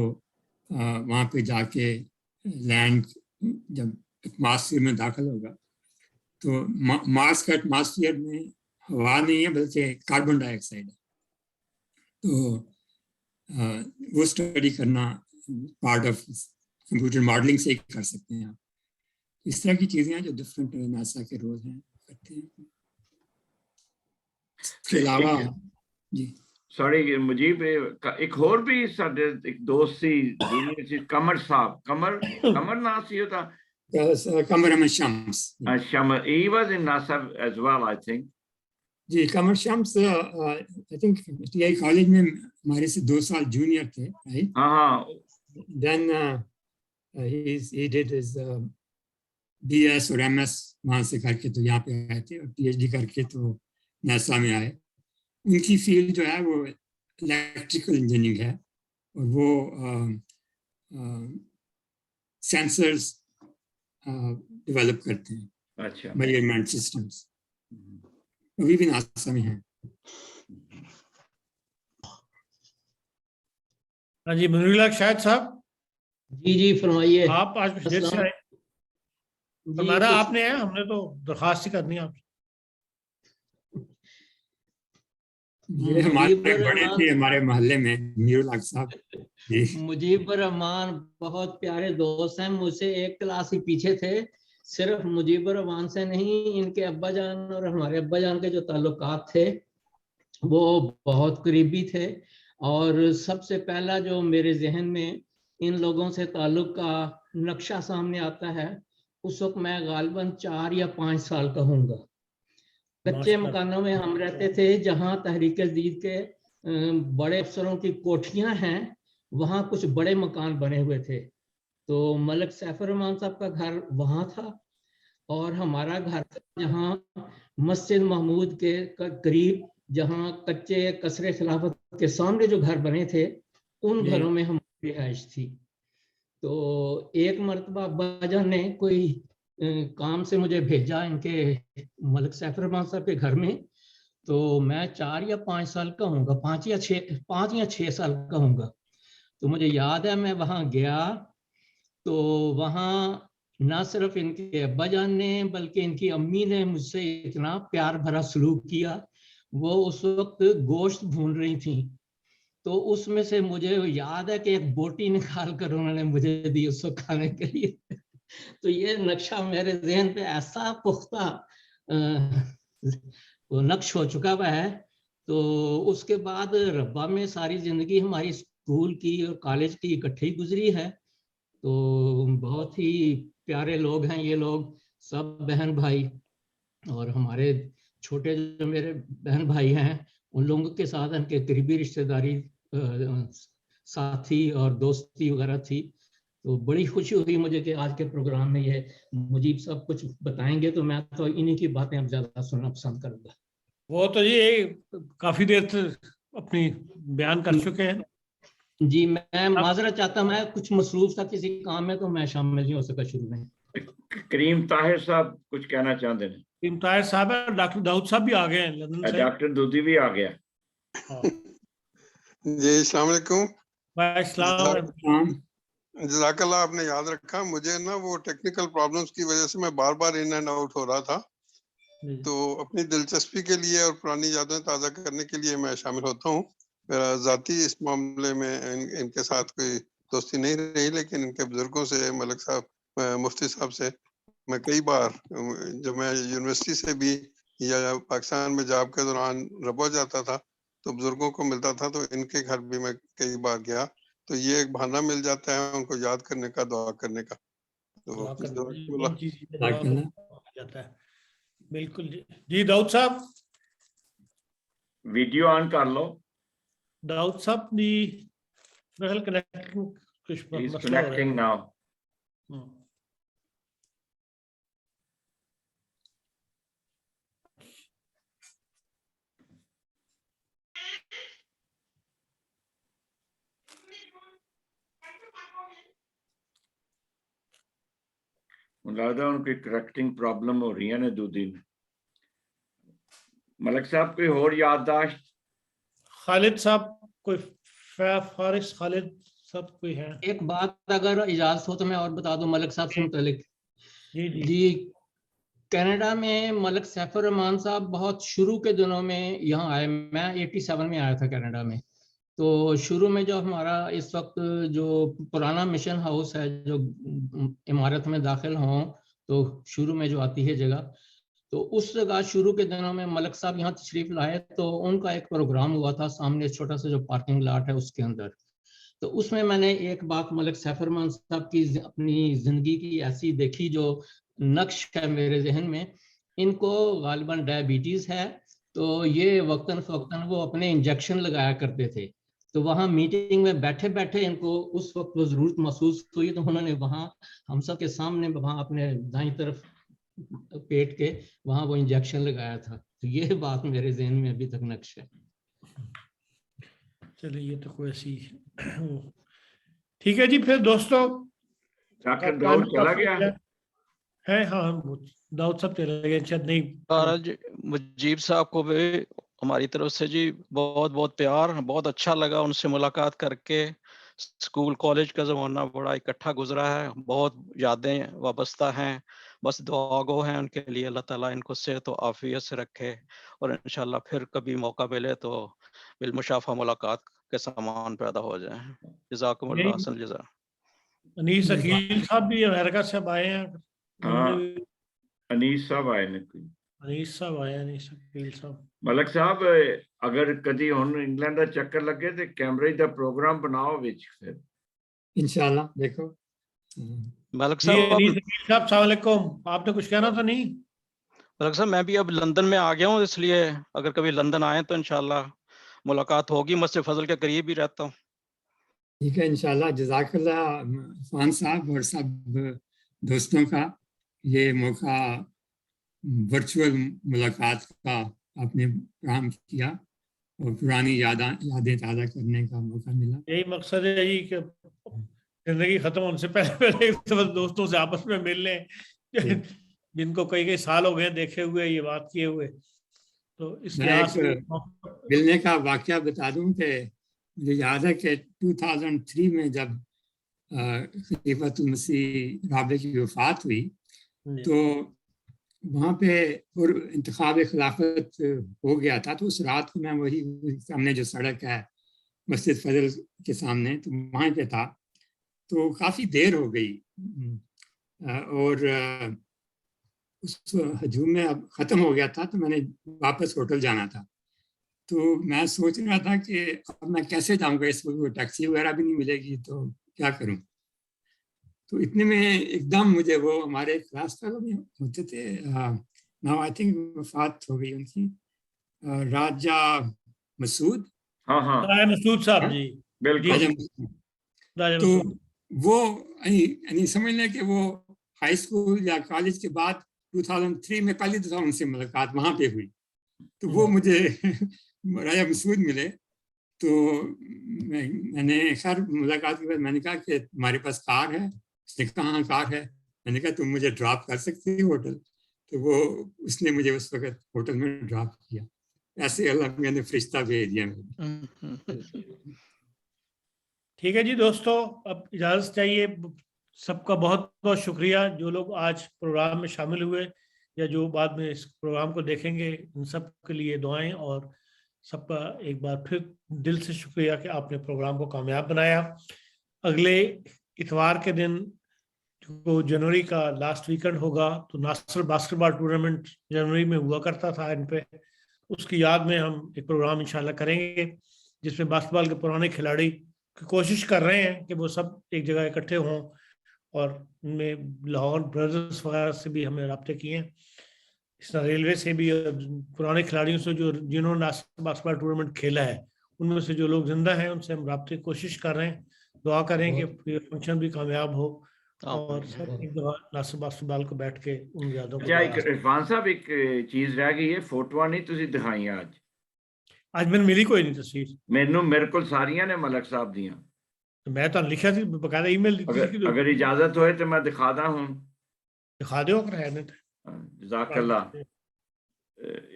وہاں پہ جا کے لینڈ جب ایٹماسفیئر میں داخل ہوگا تو مارس کا ایٹماسفیئر میں ہوا نہیں ہے بلکہ کاربن ڈائی آکسائڈ ہے. تو وہ اسٹڈی کرنا پارٹ آف کمپیوٹر ماڈلنگ سے ہی کر سکتے ہیں آپ. اس طرح کی چیزیں ہیں جو ڈفرینٹ ناسا کے رول ہیں کرتے ہیں. اس کے علاوہ جی سوری مجیب، ایک اور بھی سارے ایک دوست سی جونیئر سی قمر صاحب، قمر نام سی ہوتا Qamar Ahmed Shams. Shama, he was in NASA as well, I think. جی Qamar Shams I think T I college میں ہمارے سے 2 سال جونیئر تھے. ہاں. دین he did his BS اور MS وہاں سے کر کے تو یہاں پہ آئے تھے، اور PhD کر کے تو ناسا میں آئے. ان کی فیلڈ جو ہے وہ الیکٹریکل انجینئرنگ ہے، اور وہ سینسرز ڈیولپ کرتے ہیں. اچھا. میجرمنٹ سسٹمز ابھی بھی ناسا میں ہیں. ہاں جی منیر اللہ شاہد صاحب. جی فرمائیے. آپ آج کچھ دیر سے آئے. ہمارا آپ نے ہے، ہم نے تو درخواست ہی کرنی ہے آپ سے. یہ ہمارے بڑے تھے ہمارے محلے میں منیر اللہ صاحب. مجیب الرحمان بہت پیارے دوست ہیں، مجھ سے ایک کلاس ہی پیچھے تھے. صرف مجیب الرحمان سے نہیں، ان کے ابا جان اور ہمارے ابا جان کے جو تعلقات تھے وہ بہت قریبی تھے. اور سب سے پہلا جو میرے ذہن میں ان لوگوں سے تعلق کا نقشہ سامنے آتا ہے، اس وقت میں غالباً 4 یا 5 سال کا ہوں گا. کچے مکانوں میں ہم رہتے تھے، جہاں تحریک جدید کے بڑے افسروں کی کوٹھیاں ہیں، وہاں کچھ بڑے مکان بنے ہوئے تھے. تو ملک سیف الرحمان صاحب کا گھر وہاں تھا، اور ہمارا گھر جہاں مسجد محمود کے قریب، جہاں کچے قصر خلافت کے سامنے جو گھر بنے تھے ان گھروں میں ہماری رہائش تھی. تو ایک مرتبہ ابا جان نے کوئی کام سے مجھے بھیجا ان کے ملک سیف الرحمان صاحب کے گھر میں. تو میں 4 یا 5 سال کا ہوں گا، 5 یا 6 سال کا ہوں گا. تو مجھے یاد ہے میں وہاں گیا تو وہاں نہ صرف ان کے ابا جان نے بلکہ ان کی امی نے مجھ سے اتنا پیار بھرا سلوک کیا. وہ اس وقت گوشت بھون رہی تھیں، تو اس میں سے مجھے یاد ہے کہ ایک بوٹی نکال کر انہوں نے مجھے دی اس وقت کھانے کے لیے. تو یہ نقشہ میرے ذہن پہ ایسا پختہ نقش ہو چکا ہوا ہے. تو اس کے بعد ربا میں ساری زندگی ہماری اسکول کی اور کالج کی اکٹھے ہی گزری ہے. تو بہت ہی پیارے لوگ ہیں یہ لوگ سب، بہن بھائی. اور ہمارے چھوٹے جو میرے بہن بھائی ہیں ان لوگوں کے ساتھ ان کے قریبی رشتہ داری، ساتھی اور دوستی وغیرہ تھی. تو بڑی خوشی ہوئی مجھے کہ آج کے پروگرام میں یہ مجیب صاحب کچھ بتائیں گے، تو میں تو انہی کی باتیں اب زیادہ سننا پسند کروں گا. وہ تو یہ کافی دیر سے اپنی بیان کر چکے ہیں. جی میں معذرت چاہتا ہوں، میں کچھ مصروف تھا کسی کام میں، تو میں شامل نہیں ہو سکا شروع میں. کریم طاہر صاحب کچھ کہنا چاہتے ہیں. کریم طاہر صاحب ہے, ڈاکٹر داؤد صاحب بھی آ گئے ہیں لندن سے. ڈاکٹر دودھی بھی آ گیا. جی السلام علیکم. السلام. جزاک اللہ, آپ نے یاد رکھا. مجھے نا وہ ٹیکنیکل پرابلمس کی وجہ سے میں بار بار ان اینڈ آؤٹ ہو رہا تھا, تو اپنی دلچسپی کے لیے اور پرانی یادیں تازہ کرنے کے لیے میں شامل ہوتا ہوں. میرا ذاتی اس معاملے میں ان کے ساتھ کوئی دوستی نہیں رہی, لیکن ان کے بزرگوں سے, ملک صاحب, مفتی صاحب سے میں کئی بار, جب میں یونیورسٹی سے بھی یا پاکستان میں جاب کے دوران ربوہ جاتا تھا تو بزرگوں کو ملتا تھا, تو ان کے گھر بھی میں کئی بار گیا. تو یہ ایک بہانہ مل جاتا ہے ان کو یاد کرنے کا, دعا کرنے کا. بالکل. جی داؤد صاحب ویڈیو آن کر لو. داؤد صاحب دی کنیکٹنگ ناؤ. لگتا ہے ان کی کریکٹنگ پرابلم ہو رہی ہے نا دودھی میں. ملک صاحب کوئی اور یادداشت؟ خالد صاحب کوئی, فارس خالد صاحب کوئی ہے؟ ایک بات اگر اجازت ہو تو میں اور بتا دوں ملک صاحب سے متعلق. جی کینیڈا میں ملک سیف الرحمان صاحب بہت شروع کے دنوں میں یہاں آئے. میں 87 میں آیا تھا کینیڈا میں. تو شروع میں جو ہمارا اس وقت جو پرانا مشن ہاؤس ہے, جو عمارت میں داخل ہوں تو شروع میں جو آتی ہے جگہ, تو اس جگہ شروع کے دنوں میں ملک صاحب یہاں تشریف لائے تو ان کا ایک پروگرام ہوا تھا سامنے چھوٹا سا جو پارکنگ لاٹ ہے اس کے اندر. تو اس میں نے ایک بات ملک سیف الرحمان صاحب کی اپنی زندگی کی ایسی دیکھی جو نقش ہے میرے ذہن میں. ان کو غالباً ڈائبٹیز ہے, تو یہ وقتاً فوقتاً وہ اپنے انجیکشن لگایا کرتے تھے. تو وہاں میٹنگ میں بیٹھے بیٹھے ان کو اس وقت وہ ضرورت محسوس ہوئی, تو انہوں نے وہاں ہم سب کے سامنے وہاں اپنے دائیں طرف پیٹ کے وہاں وہ انجیکشن لگایا تھا. تو یہ بات میرے ذہن میں ابھی تک نقش ہے. چلے یہ تو کوئی ایسی ٹھیک ہے جی. پھر دوستوں ڈاکٹر داؤد چلا گیا ہے. ہاں داؤد صاحب چلے گئے شاید نہیں. مجیب صاحب کو بھی ہماری طرف سے جی بہت بہت پیار. بہت اچھا لگا ان سے ملاقات کر کے. اسکول کالج کا زمانہ بڑا اکٹھا گزرا ہے, بہت یادیں وابستہ ہیں. بس دعا گو ہیں ان کے لیے, اللہ تعالیٰ ان کو صحت و عافیت سے رکھے, اور انشاءاللہ پھر کبھی موقع ملے تو بالمشافہ ملاقات کے سامان پیدا ہو جائیں. جزاکم اللہ حسن جزا. انیس عقیل صاحب بھی امریکہ سے آئے ہیں. انیس صاحب آئے نے کوئی. انیس صاحب آئے, انیس عقیل صاحب. ملک صاحب اگر کدی ہن انگلینڈ دا چکر لگے تو کیمرے دا پروگرام بناؤ وچ پھر انشاءاللہ. دیکھو ملک صاحب السلام علیکم, آپ نے کچھ کہنا تھا؟ نہیں ملک صاحب میں بھی اب لندن میں آ گیا ہوں, اس لیے اگر کبھی لندن آئے تو انشاءاللہ ملاقات ہوگی. مسجد فضل کے قریب ہی رہتا ہوں. ٹھیک ہے انشاءاللہ. جزاک اللہ عرفان صاحب اور سب دوستوں کا. یہ موقع ورچوئل ملاقات کا آپ نے فراہم کیا اور پرانی یادیں تازہ کرنے کا موقع ملا. یہی مقصد ہے جی کہ زندگی ختم ہونے سے پہلے دوستوں سے آپس میں مل لیں, جن کو کئی سال ہو گئے دیکھے ہوئے, یہ بات کیے ہوئے. تو اس میں ملنے کا واقعہ بتا دوں کہ مجھے یاد ہے کہ 2003 میں جب خلیفۃ المسیح رابع کی وفات ہوئی تو وہاں پہ انتخاب خلافت ہو گیا تھا. تو اس رات کو میں وہی سامنے جو سڑک ہے مسجد فضل کے سامنے, تو وہاں پہ تھا. تو کافی دیر ہو گئی اور اس ہجوم میں اب ختم ہو گیا تھا, تو میں نے واپس ہوٹل جانا تھا. تو میں سوچ رہا تھا کہ اب میں کیسے جاؤں گا, اس وقت ٹیکسی وغیرہ بھی نہیں ملے گی, تو کیا کروں. تو اتنے میں ایک دم مجھے وہ ہمارے کلاس فیلو میں ہوتے تھے, ناؤ آئی تھنک وفات ہو گئی ان کی, راجہ مسعود. راجہ مسعود صاحب جی بالکل. تو وہ یعنی سمجھ لیں کہ وہ ہائی اسکول یا کالج کے بعد 2003 میں پہلی دفعہ ان سے ملاقات وہاں پہ ہوئی. تو وہ مجھے راجہ مسعود ملے. تو میں نے خیر ملاقات کے بعد میں نے کہا کہ ہمارے پاس کار ہے. اس نے کہا ہاں کار ہے. میں نے کہا تم مجھے ڈراپ کر سکتی ہو ہوٹل؟ تو وہ اس نے مجھے اس وقت ہوٹل میں ڈراپ کیا. ایسے اللہ نے فرشتہ بھیج دیا. ٹھیک ہے جی دوستو، اب اجازت چاہیے. سب کا بہت بہت شکریہ جو لوگ آج پروگرام میں شامل ہوئے یا جو بعد میں اس پروگرام کو دیکھیں گے. ان سب کے لیے دعائیں، اور سب کا ایک بار پھر دل سے شکریہ کہ آپ نے پروگرام کو کامیاب بنایا. اگلے اتوار کے دن جو جنوری کا لاسٹ ویکنڈ ہوگا تو ناصر باسکٹ بال ٹورنامنٹ جنوری میں ہوا کرتا تھا ان پہ، اس کی یاد میں ہم ایک پروگرام انشاءاللہ کریں گے جس میں باسکٹ بال کے پرانے کھلاڑی کی کوشش کر رہے ہیں کہ وہ سب ایک جگہ اکٹھے ہوں، اور ان میں لاہور بردرز وغیرہ سے بھی ہمیں رابطے کیے ہیں، اس طرح ریلوے سے بھی، پرانے کھلاڑیوں سے جنہوں نے باسکٹ بال ٹورنامنٹ کھیلا ہے ان میں سے جو لوگ زندہ ہیں ان سے ہم رابطے کی کوشش کر رہے ہیں. دعا کریں کہ یہ فنکشن بھی کامیاب ہو اور سب ایک دفعہ ناصر باسکٹ بال کو بیٹھ کے ان یادوں کو. عرفان صاحب ایک چیز رہ گئی ہے، فوٹوਆਂ نہیں تسی دکھائیں آج میں ملی کوئی نہیں تصویر. میرے کو ساریاں نے ملک صاحب دیاں. میں تو لکھا تھی باقاعدہ ای میل دی تھی. اگر اجازت ہوئے تو میں دکھا دا ہوں. دکھا دیو اگر ہے نہیں. جزاک اللہ.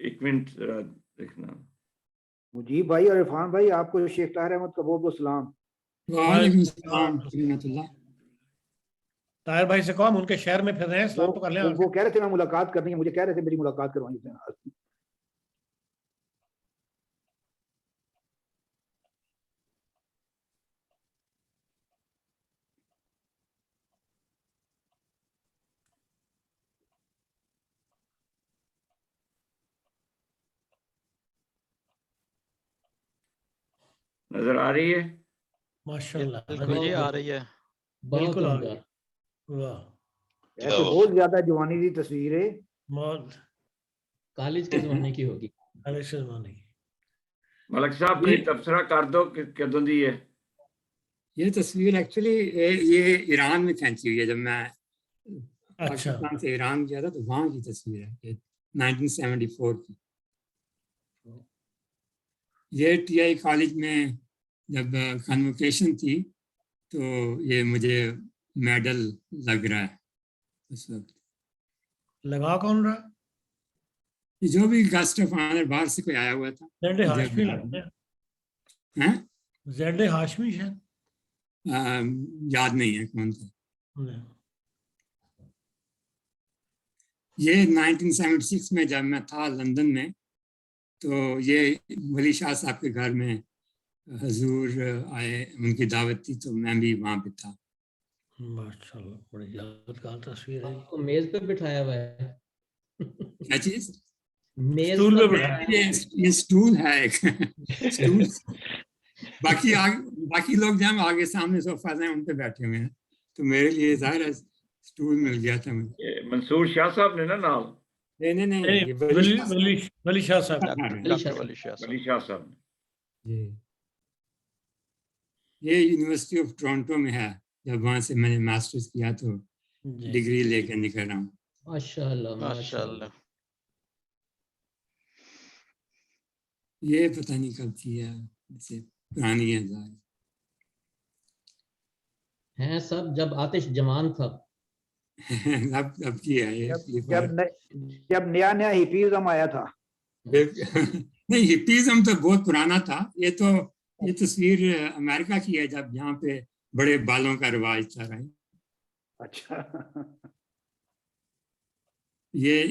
ایک منٹ ذرا دیکھنا. مجیب بھائی اور عرفان بھائی، آپ کو شیخ طاہر احمد کا بہت بہت سلام. وعلیکم السلام ورحمۃ اللہ. طاہر بھائی سے کہو ان کے شہر میں پھر رہے ہیں، سلام تو کر لیں. وہ کہہ رہے تھے میں ملاقات کرنی ہے، مجھے کہہ رہے تھے میری ملاقات کروائیں. نظر آ رہی ہے؟ ماشاءاللہ بالکل جی آ رہی ہے، بالکل آ رہی ہے. واہ، ایسے بہت زیادہ جوانی کی تصویر ہے. کالج کے زمانے کی ہوگی. کالج کے زمانے کی. ملک صاحب کوئی تبصرہ کر دو کہ کدوں دی ہے یہ تصویر؟ ایکچولی یہ ایران میں کھینچی ہوئی ہے. جب میں پاکستان سے ایران گیا تھا تو وہاں کی تصویر ہے، 1974 کی. یہ ٹی آئی کالج میں جب کنوکیشن تھی تو یہ مجھے میڈل لگ رہا ہے اس وقت. لگا کون رہا؟ جو بھی گیسٹ آف آنر باہر سے کوئی آیا ہوا تھا. زیڈ ہاشمی لگتا ہے. زیڈ ہاشمی شاید، یاد نہیں ہے کون تھا. یہ 1976 میں جب میں تھا لندن میں تو یہ ولی شاہ صاحب کے گھر میں حضور آئے، ان کی دعوت تھی تو میں بھی وہاں پہ تھا. ماشاءاللہ بڑی یادگار تصویر ہے. آپ کو میز پہ بٹھایا ہوا ہے. کیا چیز؟ میز پہ بٹھایا. یہ سٹول ہے ایک سٹول. باقی لوگ جہاں آگے سامنے صوفہ ہیں ان پہ بیٹھے ہوئے ہیں، تو میرے لیے ظاہر ہے سٹول مل گیا تھا مجھے. منصور شاہ صاحب نے نا نام؟ نہیں، ولی شاہ صاحب. ولی شاہ صاحب جی. یہ یونیورسٹی آف ٹورنٹو میں ہے. جب وہاں سے میں نے ماسٹرز کیا تو ڈگری لے کے نکل رہا ہوں. ماشاءاللہ ماشاءاللہ. یہ پتہ نہیں کب کی ہے، جیسے پرانی ہے ظاہر ہیں سب جب آتش جمان تھا. اب کی ہے جب نیا ہپیزم آیا تھا. نہیں، ہپیزم تو بہت پرانا تھا. یہ تصویر امریکہ کی ہے جب یہاں پہ بڑے بالوں کا رواج تھا. اچھا. یہ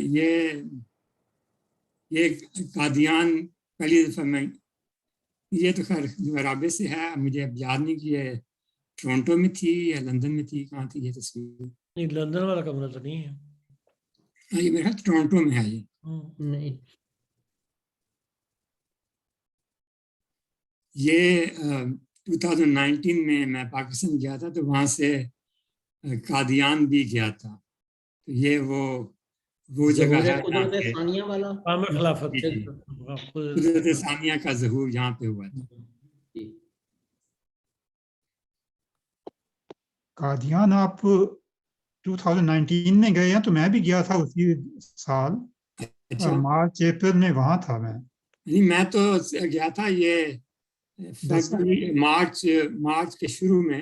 قادیان پہلی دفعہ میں، یہ تو خیر رابطے سے ہے، مجھے اب یاد نہیں کہ یہ ٹورنٹو میں تھی یا لندن میں تھی. کہاں تھی یہ تصویر؟ نہیں، لندن والا کمرہ تو نہیں ہے. یہ میرا ٹورنٹو میں ہے. یہ 2019 میں میں پاکستان گیا تھا تو وہاں سے قادیان بھی گیا تھا. تو یہ وہ جگہ ہے قدرت ثانیہ والا، قدرت ثانیہ کا ظہور یہاں پہ ہوا تھا. قادیان آپ 2019 میں گئے ہیں؟ تو میں بھی گیا تھا اسی سال. مارچ اپریل میں وہاں تھا میں تو گیا تھا یہ مارچ کے شروع میں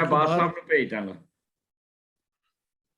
ਅਬਾਸ ਸਾਹਿਬ ਨੂੰ ਭੇਜ ਦਾਂਗਾ।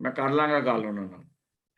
ਮੈਂ ਕਰ ਲਾਂਗਾ ਗੱਲ ਉਹਨਾਂ ਨਾਲ।